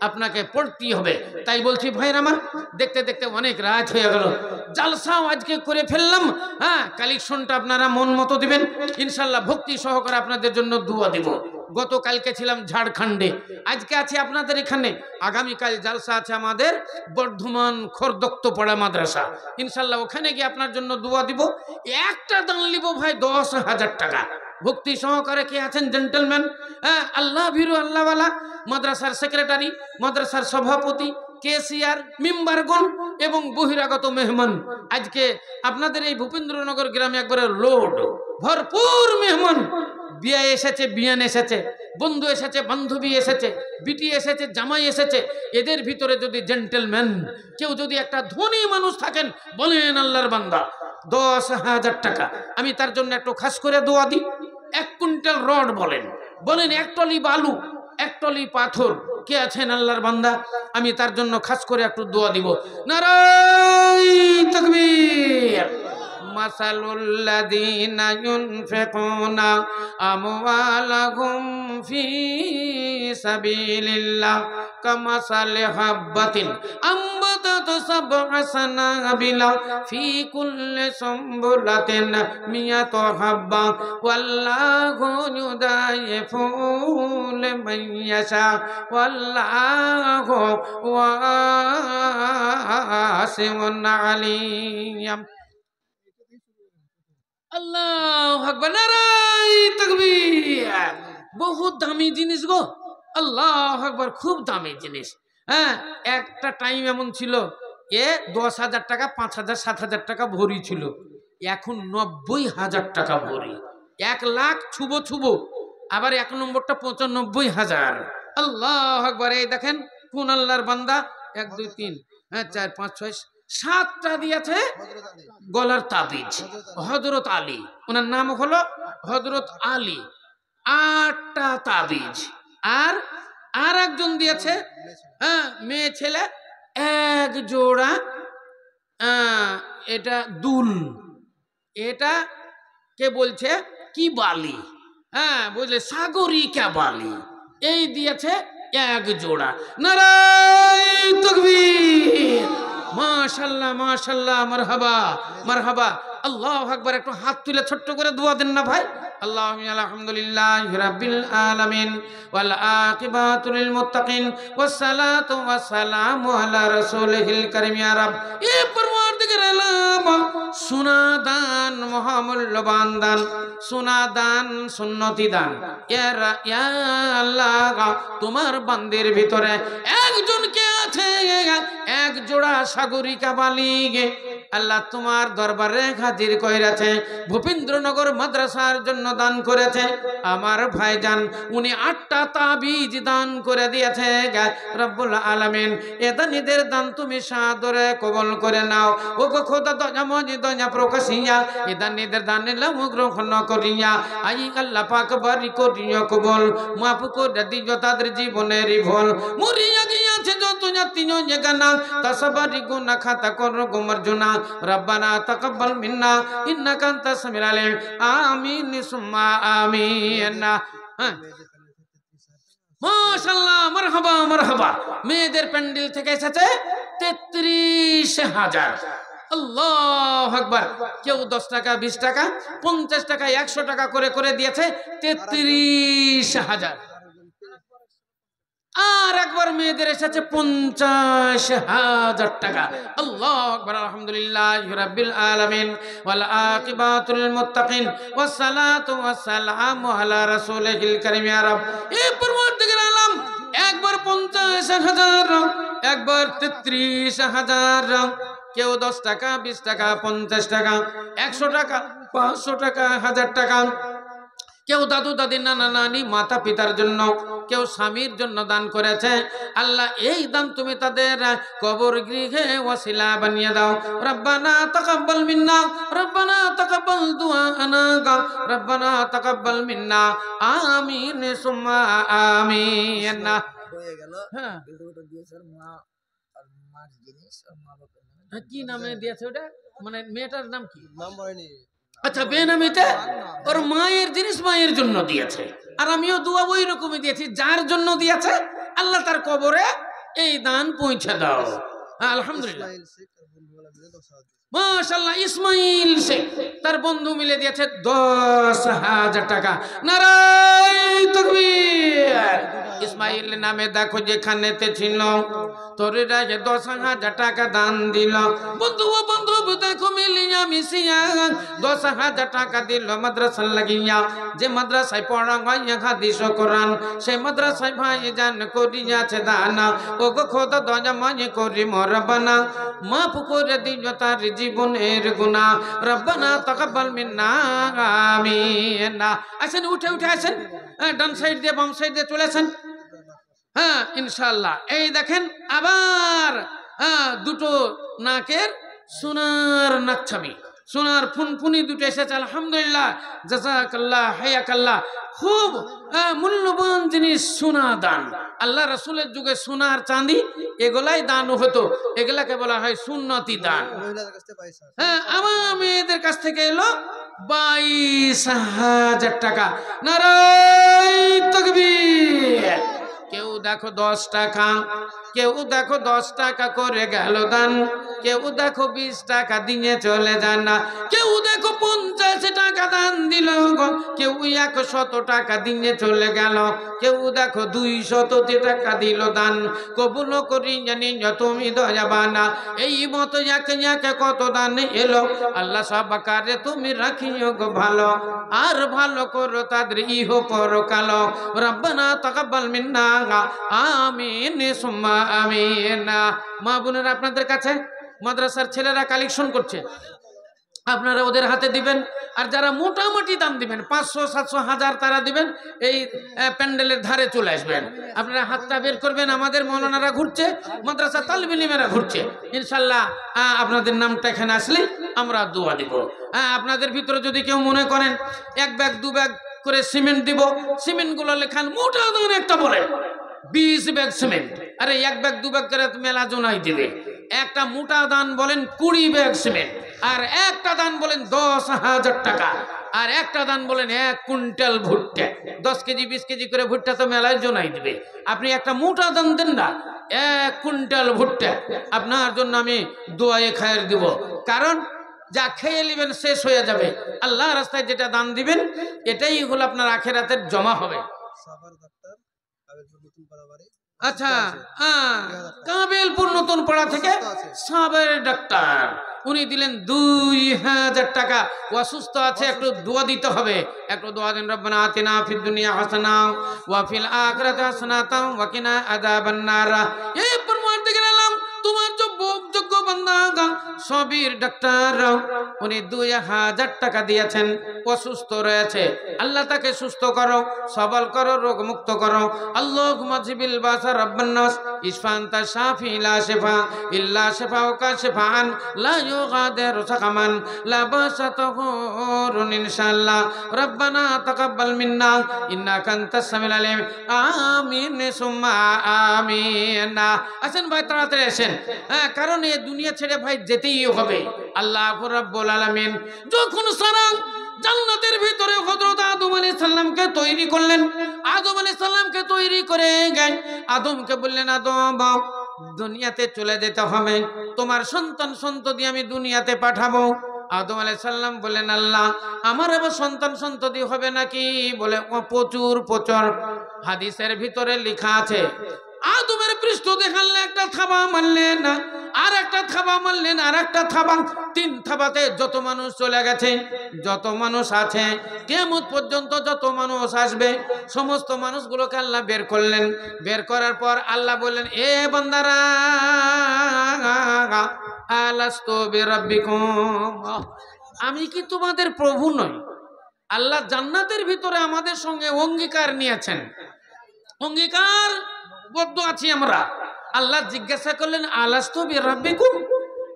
S1: আপনাকে পড়তেই হবে। তাই বলছি ভাইরা আমার, দেখতে দেখতে অনেক রাত হয়ে গেল, জালসাও আজকে করে ফেললাম। কালেকশনটা আপনারা মন মতো দিবেন ইনশাল্লাহ, ভক্তি সহকারে আপনাদের জন্য দোয়া দিব। গতকালকে ছিলাম ঝাড়খণ্ডে, আজকে আছি আপনাদের এখানে, আগামীকাল জালসা আছে আমাদের বর্ধমান খড়দত্তপাড়া মাদ্রাসা, ইনশাল্লাহ ওখানে গিয়ে আপনার জন্য দোয়া দিব। একটা দান নিব ভাই 10,000 টাকা, ভক্তি সহকারে কে আছেন জেন্টলম্যান, হ্যাঁ আল্লাহ ভীরু আল্লাহওয়ালা, মাদ্রাসার সেক্রেটারি, মাদ্রাসার সভাপতি, কেসিআর, মেম্বারগণ এবং বহিরাগত মেহমান, আজকে আপনাদের এই ভূপেন্দ্রনগর গ্রামে একবারে লোড ভরপুর মেহমান, বিয়ে এসেছে, বিয়ান এসেছে, বন্ধু এসেছে, বান্ধবী এসেছে, বিটি এসেছে, জামাই এসেছে। এদের ভিতরে যদি জেন্টলম্যান কেউ যদি একটা ধনী মানুষ থাকেন, বলেন আল্লাহর বান্দা 10,000 টাকা, আমি তার জন্য একটু খাস করে দোয়া দিই। 1 কুইন্টাল রড বলেন, বলেন 1 টলি বালু, 1 টলি পাথর, কে আছেন আল্লাহর বান্দা, আমি তার জন্য খাস করে একটু দোয়া দিব। নারায়ে তাকবীর। মাসালুল্লাযীনা ইউনফিকুনা আমওয়ালাহুম ফি সাবিলিল্লাহ কামাসালি হাববাতিন আমবাতাত সাবআ সানাবিলা ফি কুল্লি সুমবুলাতিন মিয়াতু হাব্বা ওয়াল্লাহু ইউদাইফু লিমান ইয়াশা ওয়াল্লাহু ওয়াসিউন আলিম। আল্লাহু আকবার, নারায়ে তাকবীর। বহুত দামি জিনিস গো, আল্লাহু আকবার, খুব দামি জিনিস। হ্যাঁ, একটা টাইম এমন ছিল 10,000 টাকা, 5,000, 7,000 টাকা ভরি ছিল, এখন 90,000 টাকা ভরি, 1 লাখ ছুবো, আবার 1 নম্বরটা 95,000। আল্লাহু আকবার। এই দেখেন কোন আল্লাহর বান্দা, 1 2 3 4 5 6 7টা দিয়েছে গলার তাবিজ, হযরত আলী, ওনার নাম হলো হযরত আলী। 8টা তাবিজ, আর একজন দিয়েছে, হ্যাঁ মেয়ে ছেলে, 1 জোড়া, এটা দুল, এটা কে বলছে কি বালি, হ্যাঁ বুঝলে সাগরিকা বালি, এই দিয়েছে 1 জোড়া। নারায়ে তাকবীর। মাশাআল্লাহ মাশাআল্লাহ, মারহাবা মারহাবা। আল্লাহু আকবার। একটু হাত তুলে ছোট্ট করে দোয়া দেন না ভাই। আল্লাহুম্মা আলহামদুলিল্লাহি রাব্বিল আলামিন ওয়াল আকিবাতু লিল মুত্তাকিন ওয়াস সালাতু ওয়াস সালামু আলা রাসূলিল কারীম। ইয়া রাব, এ পরওয়ারদিগার আলম, সোনা দান, মহামূল্যবান দান, সোনা দান, সুন্নতি দান, ইয়া আল্লাহ, তোমার বান্দির ভিতরে একজনকে আছে 1 জোড়া সাগরিকা বালি, আল্লাহ তোমার দরবারে হাজির কইরাছে, ভূপেন্দ্রনগর মাদ্রাসার জন্য দান করেছে আমার ভাইজান, উনি 8টা তাবিজ দান করে দিয়েছে। রব্বুল আলামিন, এ দানিদের দান তুমি সাদরে কবুল করে নাও। ও গো খোদা দয়া মজিদ দয়া প্রকাশিয়া, এ দানিদের দান নিলাম গ্রহণ করিয়া, আই আল্লাহ পাক বারি করিয়া কবুল, মাফ করে দিও তাদের জীবনের ভুল, মরিয়া গিয়েছে যত জাতিনো জানা, তাসবারি গুনাহ খাতা করো গোমর্জনা, রব্বানা তাকাব্বাল মিন্না ইন্নাকা আনতাস সামিউল আলিম, আমিন সুম্মা আমিন। মাশাআল্লাহ, মারহাবা মারহাবা। মেয়েদের প্যান্ডেল থেকে এসেছে 33,000। আল্লাহু আকবার। কেউ 10 টাকা, 20 টাকা, 50 টাকা, 100 টাকা করে করে দিয়েছে 33,000। আর একবার মেয়েদের এসেছে 50,000 টাকা। আল্লাহু আকবার। আলহামদুলিল্লাহি রাব্বিল আলামিন ওয়াল আকিবাতু লিল মুত্তাকিন ওয়াস সালাতু ওয়াস সালামু আলা রাসূলিল কারীম। ইয়া রাব, এ পরওয়ারদিগার আলম, একবার 50,000, একবার 33,000। কেউ 10 টাকা, 20 টাকা, 50 টাকা, 100 টাকা, 500 টাকা, 1000 টাকা। কেউ দাদু দাদি, নানা নানি, মাতা পিতার জন্য, কেউ স্বামীর জন্য দান করেছে। আল্লাহ, এই দান তুমি তাদের কবর গৃহে ওয়াসিলা বানিয়ে দাও। রব্বানা তাকাব্বাল মিন্না, রব্বানা তাকাব্বাল দুআনা, রব্বানা তাকাব্বাল মিন্না, আমিন সুম্মা আমিন। হয়ে গেল। হ্যাঁ, কিন্তু ওটা দিয়েছে মা আর মার জিনিস, আর মা বাবার নাম কি নামে দিয়েছে ওটা, মানে মেয়েটার নাম কি নাম বলেনি। আচ্ছা, বেনামিতে ওর মায়ের জিনিস মায়ের জন্য দিয়েছে, আর আমিও দোয়া ওই রকমই দিয়েছি। যার জন্য দিয়েছে আল্লাহ তার কবরে এই দান পৌঁছে দাও। আলহামদুলিল্লাহ, মাশাআল্লাহ, ইসমাইল শেখ তার বন্ধু মিলে দিয়েছে 10,000 টাকা। নারায়ে তাকবীর। ইসমাইল নামে দেখো যেখানেতে ছিল তোরেরা 10,000 টাকা দান দিল। বন্ধু দেখো মিলিয়া মিশিয়া 10,000 টাকা দিল মাদ্রাসা লাগিয়া। যে মাদ্রাসায় পড়া হয় হাদিস ও কোরআন, সেই মাদ্রাসায় ভাই জান করিয়াছে দানা। ও গো খোদা দয়া মায়ে করি মরবানা, মাফ করে দিও তার জীবনের গুনাহ। রব্বানা তাকাব্বাল মিন্না আমিন। আসেন, উঠে আসেন, ডান সাইড দিয়ে বাম সাইড দিয়ে চলে আসেন। হ্যাঁ ইনশাআল্লাহ। এই দেখেন আবার দুটো নাকের সোনার নাকছাবি, সোনার ফুনফুনি দুটো এসেছে। আলহামদুলিল্লাহ, জাযাকাল্লাহ, হায়াকাল্লাহ। খুব মূল্যবান জিনিস সোনা দান। আল্লাহ রাসূলের যুগে সোনার চাঁদি এগুলাই দান হতো, এগুলাকে বলা হয় সুন্নতি দান। হ্যাঁ, আমার মেয়েদের কাছ থেকে এলো 22,000 টাকা। নারায়ে তাকবীর। কেউ দেখো 10 টাকা, কেউ দেখো 10 টাকা করে গেল দান, কেউ দেখো 20 টাকা দিয়ে চলে যান না, কেউ দেখো 50 টাকা দান দিল, কেউ 100 টাকা দিয়ে চলে গেল, কেউ দেখো 200 টাকা দিল দান। কবুল করি জানি তুমি দয়াবানা। এই মতো একে কত দান এলো। আল্লাহ সব কারে তুমি রাখিও গো ভালো, আর ভালো করো তাদের ইহ পরকাল। রব্বানা তাকাব্বাল মিন্না আমিন সুম্মা আমিন। মা বোনেরা, আপনাদের কাছে মাদ্রাসার ছেলেরা কালেকশন করছে, আপনারা ওদের হাতে দিবেন। আর যারা মোটামুটি দাম দিবেন 500, 700, 1000 তারা দিবেন। এই প্যান্ডেলের ধারে চলে আসবেন, আপনারা হাতটা বের করবেন। আমাদের মৌলানারা ঘুরছে, মাদ্রাসা তালিব ইলমেরা ঘুরছে। ইনশাল্লাহ আপনাদের নামটা এখানে আসলে আমরা দোয়া দিব। আপনাদের ভিতরে যদি কেউ মনে করেন 1 ব্যাগ 2 ব্যাগ করে সিমেন্ট দিব, সিমেন্টগুলো লেখান মোটা দান একটা বলেন 20 ব্যাগ সিমেন্ট। আরে 1 ব্যাগ 2 ব্যাগ করে মেলা জোনাই দিবে। একটা মোটা দান বলেন 20 ব্যাগ সিমেন্ট, আর একটা দান বলেন 10,000 টাকা, আর একটা দান বলেন 1 কুইন্টাল ভুট্টা। 10 কেজি 20 কেজি করে ভুট্টা তো মেলায় জোনাই দিবে। আপনি একটা মোটা দান দেন না, 1 কুইন্টাল ভুট্টা, আপনার জন্য আমি দোয়ায়ে খায়ের দিব। কারণ যা খেয়ে নেবেন শেষ হয়ে যাবে। আল্লাহ রাস্তায় যেটা দান দিবেন এটাই হলো আপনার আখেরাতের জমা হবে। আচ্ছা, কাবেলপুর নতুন পাড়া থেকে সাবের ডাক্তার, উনি দিলেন 2000 টাকা। অসুস্থ আছে, একটু দোয়া দিতে হবে, একটু দোয়া দিন। রব্বানা আতিনা ফিদ দুনিয়া হাসানা ওয়া ফিল আখিরাতি হাসানাতাও ওয়া কিনা আযাবান নার। এই পরমার্থিকের আলম তোমার যোগ্য বান্দা সাবির ডাক্তার, উনি 2000 টাকা দিয়েছেন। অসুস্থ রয়েছে, আল্লাহ তাকে সুস্থ করো, সবল করো, রোগ মুক্ত করো। আল্লাহুম্মা জিবিল বাসা রাব্বান নাস ইশফান্তা শাফি লা শিফা ইল্লা শিফাউকা শিফাআন লা ইউগাদিরু সাকামান লা বাসা তাহুরুন ইনশাআল্লাহ। রব্বানা তাকাব্বাল মিন্না ইন্নাকা আনতাস সামিউল আলিম। আমিন সুম্মা আমিন। আসেন ভাই, তাড়াতাড়ি আসেন। কারণ এই দুনিয়া ছেড়ে ভাই যেতেই হবে। আল্লাহ রাব্বুল আলামিন যখন সারা জান্নাতের ভিতরে হযরত আদম আলাইহিস সালামকে তৈরি করলেন, আদম আলাইহিস সালামকে তৈরি করে গেলেন, আদমকে বললেন আদম দুনিয়াতে চলে যেতে হবে, তোমার সন্তান সন্ততি আমি দুনিয়াতে পাঠাবো। আদম আলাইহিস সালাম বললেন আল্লাহ আমার আবার সন্তান সন্ততি হবে নাকি? বলে প্রচুর। হাদিসের ভিতরে লেখা আছে আদমের পৃষ্ঠ দেখালে একটা থাবা মারলেন, আর একটা থাবা মারলেন, আর একটা থাবা, 3 থাবাতে যত মানুষ চলে গেছে, যত মানুষ আছে, কিয়ামত পর্যন্ত যত মানুষ আসবে সমস্ত মানুষগুলোকে আল্লাহ বের করলেন। বের করার পর আল্লাহ বললেন এ বান্দারা আলাস্তু বিরাব্বিকুম, আমি কি তোমাদের প্রভু নই? আল্লাহ জান্নাতের ভিতরে আমাদের সঙ্গে অঙ্গীকার নিয়েছেন, অঙ্গীকার বদ্ধ আছি আমরা। আল্লাহ জিজ্ঞাসা করলেন আলাস্তু বিরাব্বিকুম,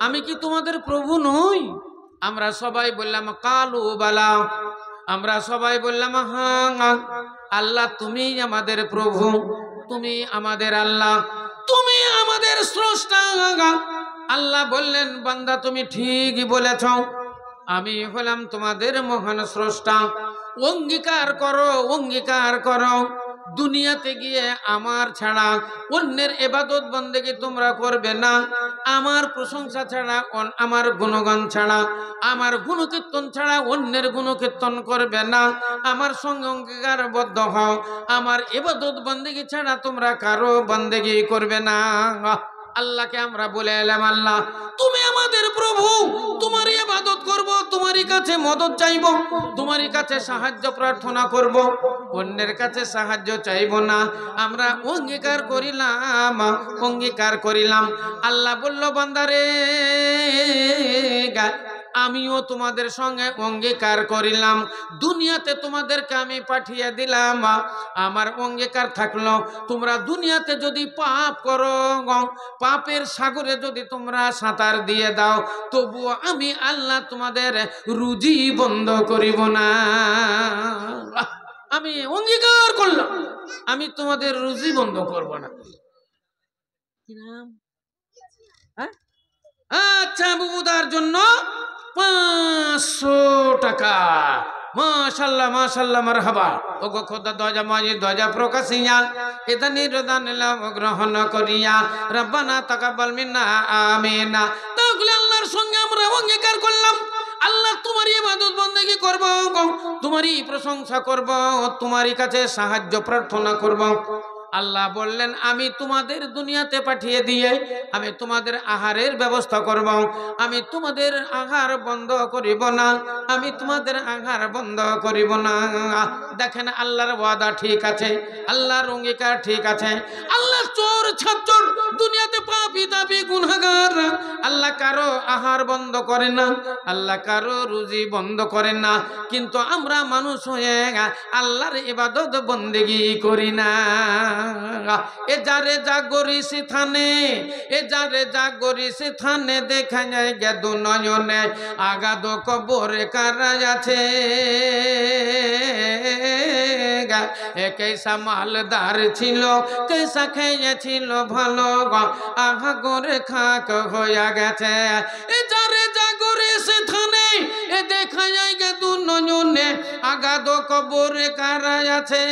S1: আমি কি তোমাদের প্রভু নই? আমরা সবাই বললাম কালু বালা, আমরা সবাই বললাম হ্যাঁ আল্লাহ তুমি আমাদের প্রভু, তুমি আমাদের আল্লাহ, তুমি আমাদের স্রষ্টা। আল্লাহ বললেন বান্দা তুমি ঠিকই বলেছ, আমি হলাম তোমাদের মহান স্রষ্টা। অঙ্গীকার করো, অঙ্গীকার করো। দুনিয়াতে গিয়ে আমার ছাড়া অন্যের ইবাদত বন্দেগী তোমরা করবে না, আমার প্রশংসা ছাড়া, আমার গুণগান ছাড়া, আমার গুণকীর্তন ছাড়া অন্যের গুণকীর্তন করবে না, আমার সঙ্গে অঙ্গীকারবদ্ধ হও, আমার ইবাদত বন্দেগী ছাড়া তোমরা কারো বন্দেগী করবে না। আল্লাহকে আমরা বলে এলাম, আল্লাহ তুমি আমাদের প্রভু, তোমারই ইবাদত করব, তোমারই কাছে মদত চাইব, তোমারই কাছে সাহায্য প্রার্থনা করব, অন্যের কাছে সাহায্য চাইব না। আমরা অঙ্গীকার করিলাম, অঙ্গীকার করিলাম। আল্লাহ বলল, বান্দারে আমিও তোমাদের সঙ্গে অঙ্গীকার করিলাম, দুনিয়াতে তোমাদেরকে আমি পাঠিয়ে দিলাম, আমার অঙ্গীকার থাকলো তোমরা দুনিয়াতে যদি পাপ করো, পাপের সাগরে যদি তোমরা সাঁতার দিয়ে দাও, তবুও আমি আল্লাহ তোমাদের রুজি বন্ধ করিব না। আমি অঙ্গীকার করলাম, আমি তোমাদের রুজি বন্ধ করব না। কি নাম? আচ্ছা, বুবুদার জন্য 500 টাকা। মাশাআল্লাহ মাশাআল্লাহ, মারহাবা। ওগো খোদা দরজা মাঝে দরজা প্রকাশিয়া এদানি রদান লাভ গ্রহণ করিয়া রব্বানা তাকাব্বাল মিন্না আমিন। তাহলে আল্লাহর সঙ্গে আমরা অঙ্গীকার করলাম, আল্লাহ তোমারই ইবাদত বন্দেগী করব, তোমারই প্রশংসা করব, তোমারই কাছে সাহায্য প্রার্থনা করব। আল্লাহ বললেন, আমি তোমাদের দুনিয়াতে পাঠিয়ে দিয়ে আমি তোমাদের আহারের ব্যবস্থা করব, আমি তোমাদের আহার বন্ধ করিব না, আমি তোমাদের আহার বন্ধ করিব না। দেখেন আল্লাহর ওয়াদা ঠিক আছে, আল্লাহর অঙ্গীকার ঠিক আছে। আল্লাহ চোর ছাত্র দুনিয়াতে পাপী তাপী গুনাহগার, আল্লাহ কারো আহার বন্ধ করে না, আল্লাহ কারো রুজি বন্ধ করে না, কিন্তু আমরা মানুষ হয়ে আল্লাহর ইবাদত বন্দেগী করি না। এ যারে জাগরিস থানে, এ যারে জাগরিস থানে দেখা যায় গে দু নয়নে আগাদ কবরে কারা আছে। কেসা মালদার ছিল, কেসা খেয়েছিল ভালো, আহা করে খাক হইয়া গেছে। এ যারে জাগরিস থানে এ দেখা যায় গে দু নয়নে আগাদ কবরে কারা আছে।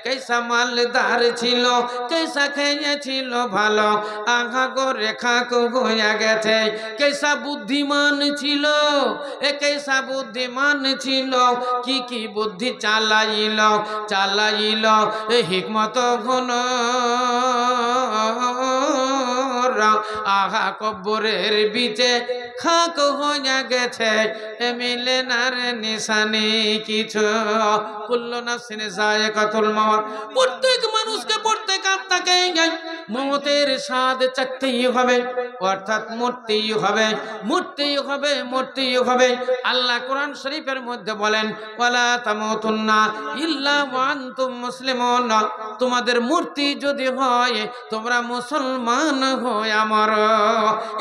S1: কেসা মালদার ছিল, কেসা খেয়েছিল ভালো, আঘা করে খাক হইয়া গেছে। কেসা বুদ্ধিমান ছিল, কেসা বুদ্ধিমান ছিল, কি কি বুদ্ধি চালাইল, চালাইল হিকমত গুণ, আহা কবরের বিচে খাক হইয়া গেছে, মিলে না রে নিশানি কিছু। কুল্লু নাফসিন যায়কাতুল মাউত, প্রত্যেক মানুষকে প্রত্যেক আত্মাকে মৌতের স্বাদ চাকতেই হবে, অর্থাৎ মরতেই হবে, মরতেই হবে, মরতেই হবে। আল্লাহ কোরআন শরীফের মধ্যে বলেন, ওয়ালা তামুতুন্না ইল্লা ওয়া আনতুম মুসলিমুন, তোমাদের মূর্তি যদি হয় তোমরা মুসলমান হয়ে আমার।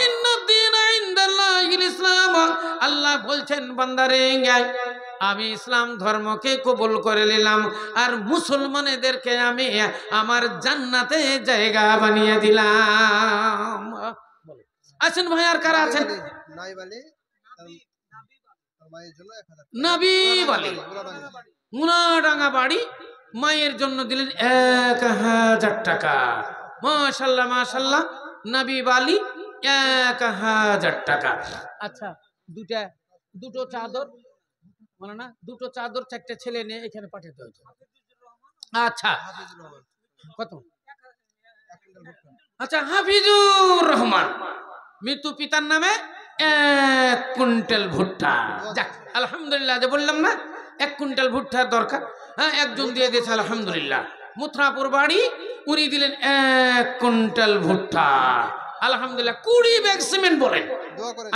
S1: ইন্নাদ-দীনা ইনদাল্লাহিল ইসলাম, আল্লাহ বলছেন বান্দারে আমি ইসলাম ধর্মকে কবুল করে নিলাম, আর মুসলমানদেরকে আমি আমার জান্নাতে জায়গা বানিয়ে দিলাম। আছেন ভাই, আর কারা আছেন? নবী বলে মুনাডাঙ্গা বাড়ি মায়ের জন্য দিলেন 1000 টাকা। মাশাআল্লাহ মাশাআল্লাহ, নবী বালি 1000 টাকা। আচ্ছা, দুটো চাদর মানে না, দুটো চাদর 4টে ছেলে নিয়ে এখানে পাঠাতে হয়েছে। আচ্ছা কত? আচ্ছা, হাফিজুর রহমান, মৃত্যু পিতার নামে 1 কুইন্টাল ভুট্টা। যাক আলহামদুলিল্লাহ, যে বললাম না 1 কুইন্টাল ভুট্টার দরকার, হ্যাঁ একজন দিয়ে দিয়েছে আলহামদুলিল্লাহ। মুথরাপুর বাড়ি, উনি দিলেন 1 কুইন্টাল ভুট্টা আলহামদুলিল্লাহ। 20 ব্যাগ সিমেন্ট বলেন,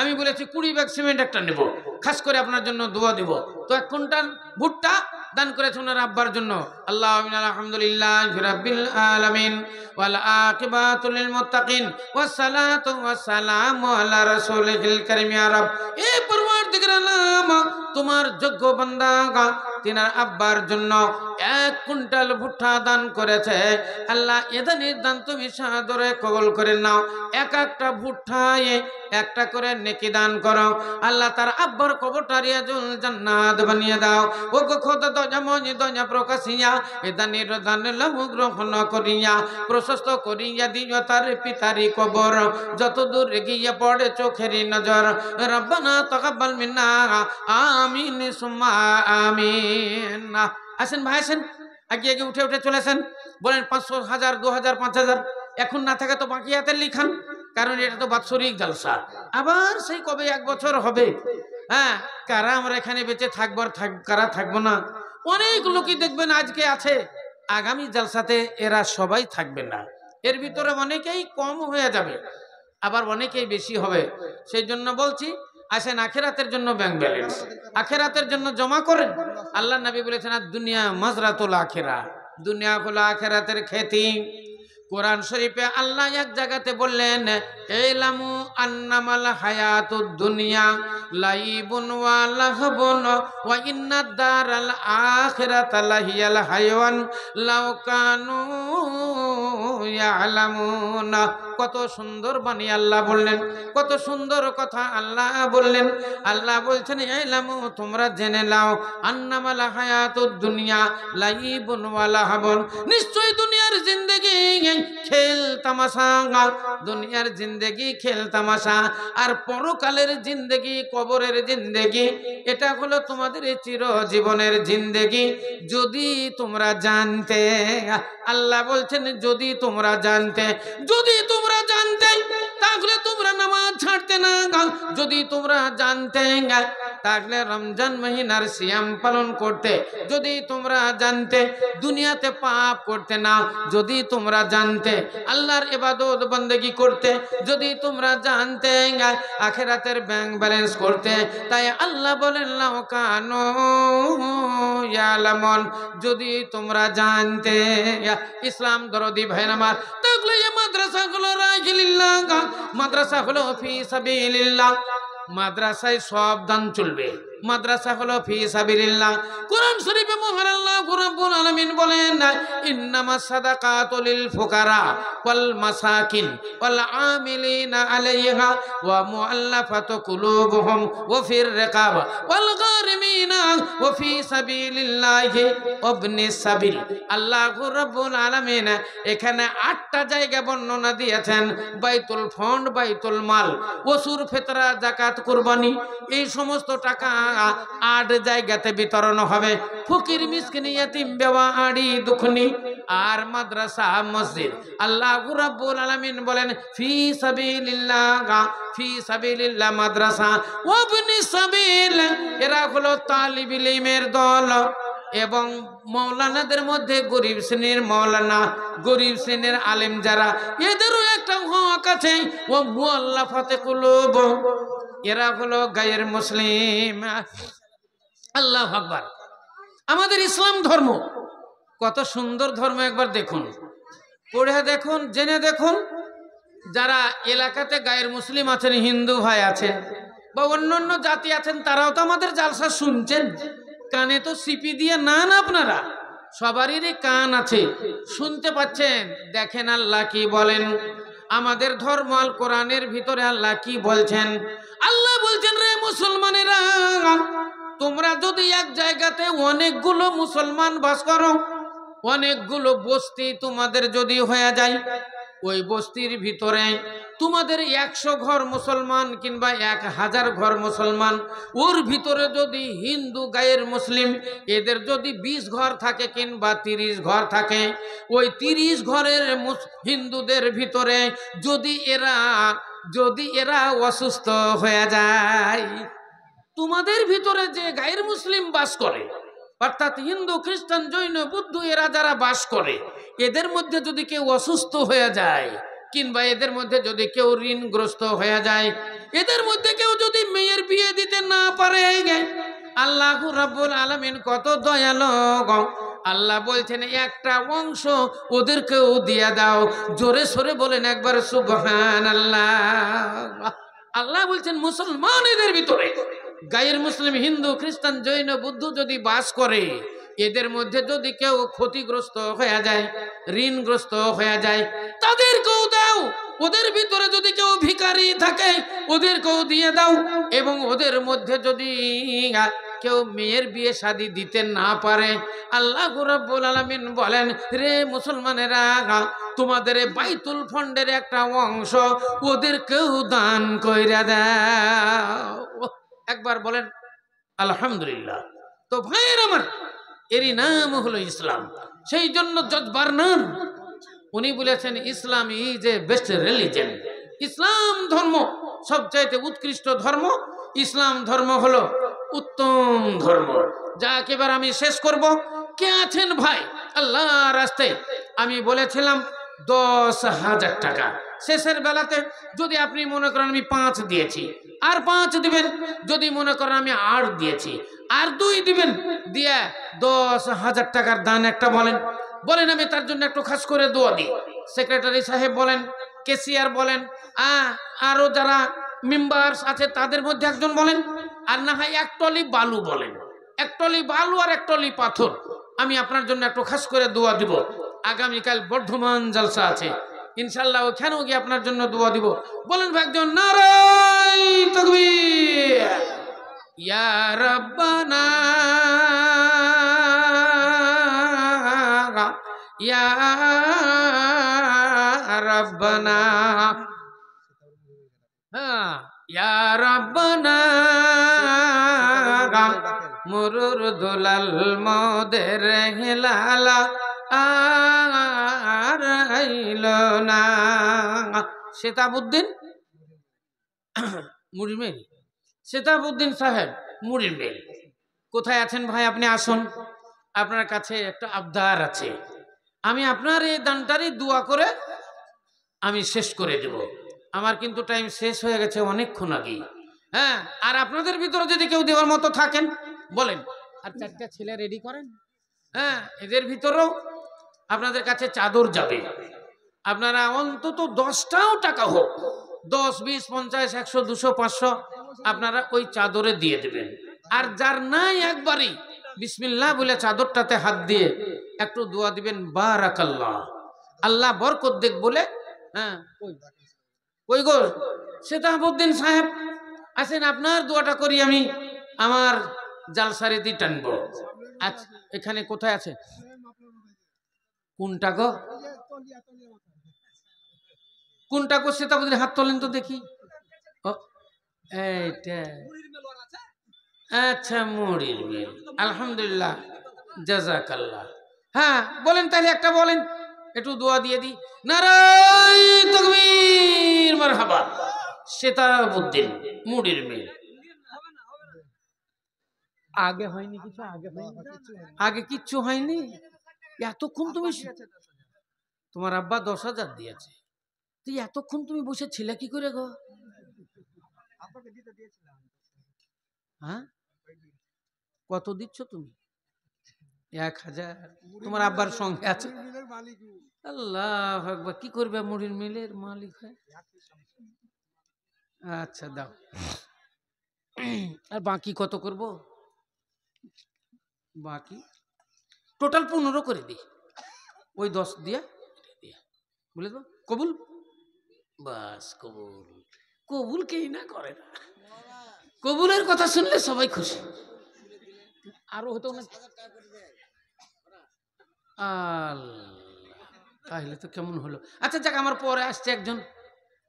S1: আমি বলেছি 20 ব্যাগ সিমেন্ট একটা নেব, খাস করে আপনার জন্য দোয়া দিব। তো 1 কুইন্টাল ভুট্টা দান করেছে ওনার আব্বার জন্য। আল্লাহুম্মা আলহামদুলিল্লাহি রাব্বিল আলামিন ওয়াল আকিবাতু লিল মুত্তাকিন ওয়াস সালাতু ওয়াস সালামু আলা রাসূলিল কারীম। ইয়া রাব, এ পরওয়ারদিগার আলাম, তোমার যোগ্য বান্দা তিনার আব্বার জন্য 1 কুইন্টাল ভুট্টা দান করেছে, আল্লাহ এদানির দান তুমি সাদরে কবুল করে নাও। এক একটা ভুট্টায় একটা করে নেকি দান করো আল্লাহ। তার আব্বার কবরটা রিয়াজুল জান্নাত বানিয়ে দাও। ও গো খোদা দয়া মনি দয়া প্রকাশিয়া এদানির দান লাহু গ্রহণ করিয়া প্রশস্ত করিয়া দিও তার পিতারি কবর, যত দূর গিয়ে পড়ে চোখেরই নজর। রব্বানা তাকাব্বাল মিন্না আমিন সুম্মা আমিন। আসেন ভাই আসেন, আগে আগে উঠে উঠে চলেছেন। বলেন 500, 1000, 2000, 5000 এখন না থাকে তো বাকি হাতে লিখান, কারণ এটা তো বাৎসরিক জলসা। আবার সেই কবে 1 বছর হবে। হ্যাঁ, কারা আমরা এখানে বেঁচে থাকবো আর কারা থাকবো না। অনেক লোকই দেখবেন আজকে আছে, আগামী জলসাতে এরা সবাই থাকবে না। এর ভিতরে অনেকেই কম হয়ে যাবে, আবার অনেকেই বেশি হবে। সেই জন্য বলছি আসেন আখেরাতের জন্য ব্যাংক ব্যালেন্স, আখেরাতের জন্য জমা করেন। আল্লাহ নবী বলেছেন আর দুনিয়া মাজরাতুল আখিরা, দুনিয়া হলো আখেরাতের খেতি। কোরআন শরীফে আল্লাহ এক জায়গাতে বললেন ইলামু আন্নামাল হায়াতুদ দুনিয়া লাইবুন ওয়া লাহবুন ওয়া ইন্নাদ দারাল আখিরাতা লাহিয়াল হায়াওয়ান লাউ কানু ইয়ালামুন। কত সুন্দর বাণী আল্লাহ বললেন, কত সুন্দর কথা আল্লাহ বললেন। আল্লাহ বলছেন ইলামু তোমরা জেনে নাও আন্নামাল হায়াতুদ দুনিয়া লাইবুন ওয়া লাহবুন, নিশ্চয় দুনিয়ার জিন্দেগি খেল তামাশা, দুনিয়ার জিন্দেগি খেল তামাশা, আর পরকালের জিন্দেগি কবরের জিন্দেগি এটা হলো তোমাদের চিরজীবনের জিন্দেগি। যদি তোমরা জানতে, আল্লাহ বলছেন যদি তোমরা জানতে, যদি তোমরা জানতে তাহলে তোমরা নামাজ ছাড়তে না। যদি তোমরা জানতে তাহলে রমজান মহিনার সিয়াম পালন করতে। যদি তোমরা জানতে দুনিয়াতে পাপ করতে না। যদি তোমরা জানতে আল্লাহর ইবাদত বন্দেগি করতে। যদি তোমরা জানতে আখিরাতের ব্যাংক ব্যালেন্স করতে। তাই আল্লাহ বলেন লাউ কানু ইয়ালামুন, যদি তোমরা জানতে। ইসলাম দরদি ভাই আমার, তাহলে এই মাদ্রাসাগুলো রাইলিল্লাহ, মাদ্রাসা হলো ফি সাবিলিল্লাহ। মাদ্রাসায় সব দান চলবে, মাদ্রাসা হলো ফি সাবিলিল্লাহ। কোরআন শরীফে মহান আল্লাহ রাব্বুল আলামিন বলেন ইন্নামাস সাদাকাতু লিল ফুকারা ওয়াল মাসাকিন ওয়াল আমিলিনা আলাইহা ওয়া মুআল্লাফাতু কুলুবুহুম ওয়া ফির রিকাব ওয়াল গারিমিনা ওয়া ফি সাবিলিল্লাহি ওয়াবনিস সাবিল। আল্লাহ রাব্বুল আলামিন এখানে 8টা জায়গা বর্ণনা দিয়েছেন। বাইতুল ফন্ড, বাইতুল মাল, ওসুর ফিতরা, যাকাত, কুরবানি, এই সমস্ত টাকা 8 জায়গাতে বিতরণ হবে। ফকির মিসকিন ইয়াতিম বেওয়ারি দুখনি আর মাদ্রাসা মসজিদ। আল্লাহ রাব্বুল আলামিন বলেন ফি সাবিলিল্লাহ, ফি সাবিলিল্লাহ মাদ্রাসা ওয়াবনি সাবিল, এরা হলো তালিবুল ইলমের দল। এবং মৌলানাদের মধ্যে গরিব শ্রেণীর মৌলানা, গরিব শ্রেণীর আলেম যারা, এদেরও একটা হক আছে। ও মুআল্লাফাতে কুলুব, এরা হলো গায়ের মুসলিম। আল্লাহু আকবার। আমাদের ইসলাম ধর্ম কত সুন্দর ধর্ম, একবার দেখুন, পড়ে দেখুন, জেনে দেখুন। যারা এলাকাতে গায়ের মুসলিম আছেন, হিন্দু ভাই আছেন বা অন্যান্য জাতি আছেন, তারাও তো আমাদের জালসা শুনছেন। কানে তো সিপি দিয়ে না আপনারা, সবারই কান আছে, শুনতে পাচ্ছেন। দেখেন আল্লাহ কি বলেন, আমাদের ধর্ম আল কোরআনের ভিতরে আল্লাহ কি বলছেন। আল্লাহ বলছেন রে মুসলমানেরা, তোমরা যদি এক জায়গাতে অনেকগুলো মুসলমান বাস করো, অনেকগুলো বস্তি তোমাদের যদি হয়ে যায়, ওই বস্তির ভিতরে তোমাদের 100 ঘর মুসলমান কিংবা 1000 ঘর মুসলমান, ওর ভিতরে যদি হিন্দু গায়ের মুসলিম এদের যদি 20 ঘর থাকে কিংবা 30 ঘর থাকে, ওই 30 ঘরের হিন্দুদের ভিতরে যদি এরা অসুস্থ হয়ে যায়, তোমাদের ভিতরে যে গায়ের মুসলিম বাস করে, অর্থাৎ হিন্দু, খ্রিস্টান, জৈন, বৌদ্ধ, এরা যারা বাস করে, এদের মধ্যে যদি কেউ অসুস্থ হয়ে যায় কিংবা এদের মধ্যে যদি কেউ ঋণগ্রস্ত হয়ে যায়, এদের মধ্যে কেউ যদি মেয়ের বিয়ে দিতে না পারে, আল্লাহ রাব্বুল আলামিন কত দয়ালু। আল্লাহ বলছেন একটা অংশ ওদেরকেও দিয়ে দাও। জোরে সোরে বলেন একবার সুবহানাল্লাহ। আল্লাহ বলছেন মুসলমানদের ভিতরে গায়ের মুসলিম, হিন্দু, খ্রিস্টান, জৈন, বৌদ্ধ যদি বাস করে, এদের মধ্যে যদি কেউ ক্ষতিগ্রস্ত হয়ে যায়, ঋণগ্রস্ত হয়ে যায়, তাদেরকেও দাও। ওদের ভিতরে যদি কেউ ভিখারি থাকে ওদেরকেও দিয়ে দাও। এবং ওদের মধ্যে যদি কেউ মেয়ের বিয়ে শাদী দিতে না পারে, আল্লাহ রাব্বুল আলামিন বলেন, রে মুসলমানেরা, তোমাদের বাইতুল ফান্ডের একটা অংশ ওদেরকেও দান কইরা দাও। একবার বলেন আলহামদুলিল্লাহ। তো ভাইয়ের আমার, এরই নাম হলো ইসলাম। সেই জন্য জজ বার্নার উনি বলেছেন, ইসলাম ইজ এ বেস্ট রিলিজিয়ন। ইসলাম ধর্ম সবচাইতে উৎকৃষ্ট ধর্ম। ইসলাম ধর্ম হলো উত্তম ধর্ম। যা একেবারে আমি শেষ করব। কে আছেন ভাই আল্লাহ রাস্তায়? আমি বলেছিলাম 10,000 টাকা। শেষের বেলাতে যদি আপনি মনে করেন আমি 5 দিয়েছি, আর 5 দিবেন। যদি মনে করেন আমি 8 দিয়েছি, আর 2 দিবেন। দিয়ে 10,000 টাকার দান একটা বলেন। বলেন আমি তার জন্য একটু খাস করে দোয়া দিই। সেক্রেটারি সাহেব বলেন, কেসিয়ার বলেন, আরো যারা মেম্বার্স আছে তাদের মধ্যে একজন বলেন। আর না হয় 1 টলি বালু বলেন। 1 টলি বালু আর 1 টলি পাথর। আমি আপনার জন্য একটু খাস করে দোয়া দিব। আগামীকাল বর্ধমান জলসা আছে, ইনশাল্লাহ ওখানেও গিয়ে আপনার জন্য দোয়া দিব। বলেন ভাই একজন, নারায়ে তাকবীর। ইয়া রাব্বানা ইয়া রাব্বানা, হ্যাঁ, ইয়া রাব্বানা মুরুর দুলাল মোদের হেলালা আর আইলো না। সেতাবউদ্দিন মুড়ির মেল, সেতাবউদ্দিন সাহেব মুড়ির মেল। কোথায় আছেন ভাই? আপনি আসুন। আপনার কাছে একটা আবদার আছে। আমি আপনার এই দানটারই দোয়া করে আমি শেষ করে দেব। আমার কিন্তু টাইম শেষ হয়ে গেছে অনেকক্ষণ আগেই। হ্যাঁ, আর আপনাদের ভিতরে যদি কেউ দেওয়ার মতো থাকেন বলেন। আর 4টা ছেলে রেডি করেন। হ্যাঁ, এদের ভিতরেও আপনাদের কাছে চাদর যাবে। আপনারা অন্তত 10টাও টাকা হোক, 10, 20, 50, 100, 200, 500 আপনারা ওই চাদরে দিয়ে দেবেন। আর যার নাই একবারই বিসমিল্লাহ বলে চাদরটাতে হাত দিয়ে একটু দোয়া দিবেন, বারাকাল্লাহ, আল্লাহ বরকত দেখ বলে। হ্যাঁ, কই গো সেতাবউদ্দিন সাহেব আছেন? আপনার দোয়াটা করি আমি আমার জালসারিতে টানবো। আচ্ছা, এখানে কোথায় আছে? কোনটা গো? কোনটা গো? সেতাবউদ্দিন হাত তোলেন তো দেখি। এইটা, আচ্ছা, মুড়ির মেল। আলহামদুলিল্লাহ, জাযাকাল্লাহ। হ্যাঁ বলেন, তাহলে একটা বলেন, একটু দোয়া দিয়ে দিই। নারায়ে তাকবীর, মারহাবা। সেতাবউদ্দিন মুড়ির মেল। আগে হয়নি কিছু? আগে কিচ্ছু হয়নি। এতক্ষণ তুমি, তোমার আব্বা 10,000 দিয়েছে, তুই এতক্ষণ তুমি বসে ছিলে কি করে গো? হ্যাঁ, কত দিচ্ছ তুমি? 1,000 তোমার আব্বার সঙ্গে আছে। আল্লাহু আকবার, কি করবে মুড়ির মিলের মালিক হয়। আচ্ছা দাও। আর বাকি কত করব? বাকি টোটাল 15 করে দিই। ওই 10 দিয়া বলে তো কবুল। বাস কবুল। কবুল কেই না করে না। কবুলের কথা শুনলে সবাই খুশি। আরো হতো না? তাহলে তো কেমন হলো। আচ্ছা যাক, আমার পরে আসছে একজন।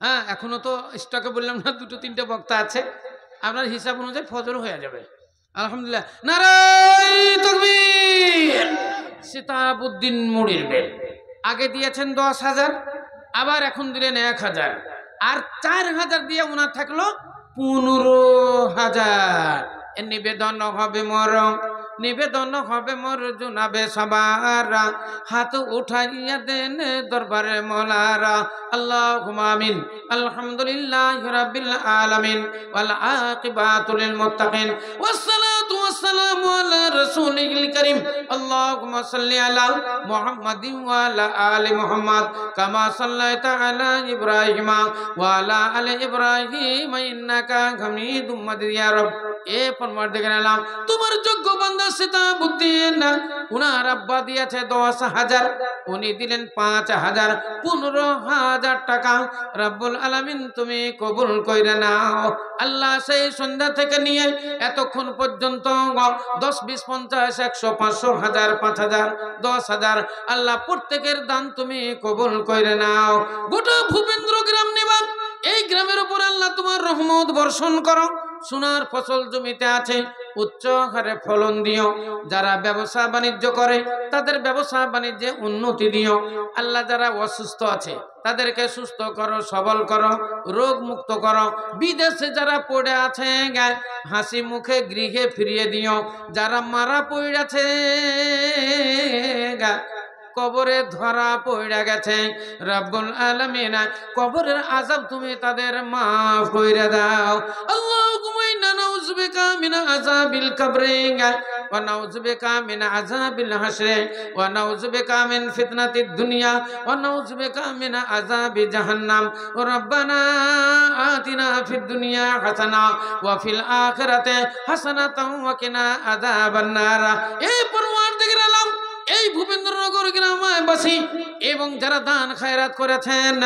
S1: হ্যাঁ, এখনো তো স্টকে বললাম না, 2-3টে বক্তা আছে। আপনার হিসাব অনুযায়ী ফজর হয়ে যাবে। আলহামদুলিল্লাহ, নারায়ে তাকবীর। সেতাবউদ্দিন মুড়ির মেল আগে দিয়েছেন 10,000, আবার এখন দিলেন 1,000, আর 4,000 দিয়ে ওনার থাকলো 15,000। এর নিবেদন হবে মরম, নিবেদন হবে মোর জুনাবে সবারা, হাত উঠাইয়া দেন দরবারে মোলারা। আল্লাহুম্মা আমিন। আলহামদুলিল্লাহি রাব্বিল আলামিন ওয়াল আকিবাতু লিল মুত্তাকিন ওয়াসসালাতু ওয়াসসালামু আলা রাসূলিল কারীম আল্লাহুম্মা সাল্লি আলা মুহাম্মাদিন ওয়া আলা আলি মুহাম্মাদ কামা সাল্লাইতা আলা ইব্রাহিম ওয়া আলা আলি ইব্রাহিম ইন্নাকা হামিদুম মাজিদ। ইয়া রব, এ পরওয়ারদিগার আলম, তোমার যোগ্য বান্দা সিতাবুদ্দিন, উনার আব্বা দিয়েছে 10,000, উনি দিলেন 5,000, 15,000 টাকা। রব্বুল আলামিন তুমি কবুল কইরা নাও। আল্লাহ সেই সন্ধ্যা থেকে নিয়ে এতক্ষণ পর্যন্ত 10, 20, 50, 100, 500, 1000, 5000, 10,000 আল্লাহ প্রত্যেকের দান তুমি কবুল কইরা নাও। গোটা ভূপেন্দ্র গ্রাম নিবাস, এই গ্রামের উপর আল্লাহ তোমার রহমত বর্ষণ করো। সোনার ফসল জমিতে আছে, উচ্চ হারে ফলন দিও। যারা ব্যবসা বাণিজ্য করে তাদের ব্যবসা বাণিজ্যে উন্নতি দিও। আল্লাহ যারা অসুস্থ আছে তাদেরকে সুস্থ করো, সবল করো, রোগ মুক্ত করো। বিদেশে যারা পড়ে আছে হাসি মুখে গৃহে ফিরিয়ে দিও। যারা মারা পড়ে কবরে ধরা পড়ে গেছে, রব্বুল আলামিন কবরের আযাব তুমি তাদের মাফ কইরা দাও। আল্লাহুম্মা ইন্না নাউযু বিকা মিন আযাবিল কবরি ওয়া নাউযু বিকা মিন আযাবিল হাসর ওয়া নাউযু বিকা মিন ফিতনাতিদ দুনিয়া ওয়া নাউযু বিকা মিন আযাবি জাহান্নাম। রব্বানা আতিনা ফিদ দুনিয়া হাসানা ওয়া ফিল আখিরাতি হাসানাতাও ওয়া কিনা আযাবান নার। এই পরওয়ারদিগার আলম, এই ভূপেন্দ্রনগর গ্রামবাসী এবং যারা দান খায়রাত করেছেন,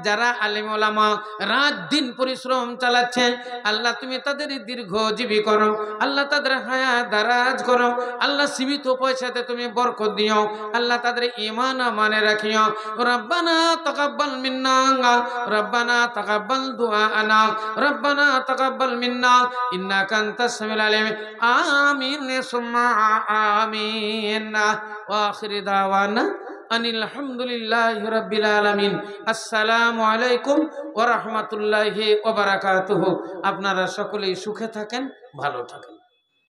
S1: যারা আলেম ওলামা রাত দিন পরিশ্রম চালাচ্ছে, আল্লাহ তুমি তাদের দীর্ঘজীবী করো। আল্লাহ তাদের হায়াত দারাজ করো। আল্লাহ সীমিত পয়সাতে তুমি বরকত দিও। আল্লাহ তাদের ঈমান মানে রাখিও। রব্বানা তাকাব্বাল মিন্না, রব্বানা তাকাব্বাল দুআনা, রব্বানা তাকাব্বাল মিন্না ইন্নাকা আনতাস সামিউল আলিম। আমিন সুম্মা আমিন। ওয়া আখিরু দাওয়ানা আনিল হামদুলিল্লাহি রাব্বিল আলামিন। আসসালামু আলাইকুম ওয়া রাহমাতুল্লাহি ওয়া বারাকাতুহু। আপনারা সকলেই সুখে থাকেন, ভালো থাকেন।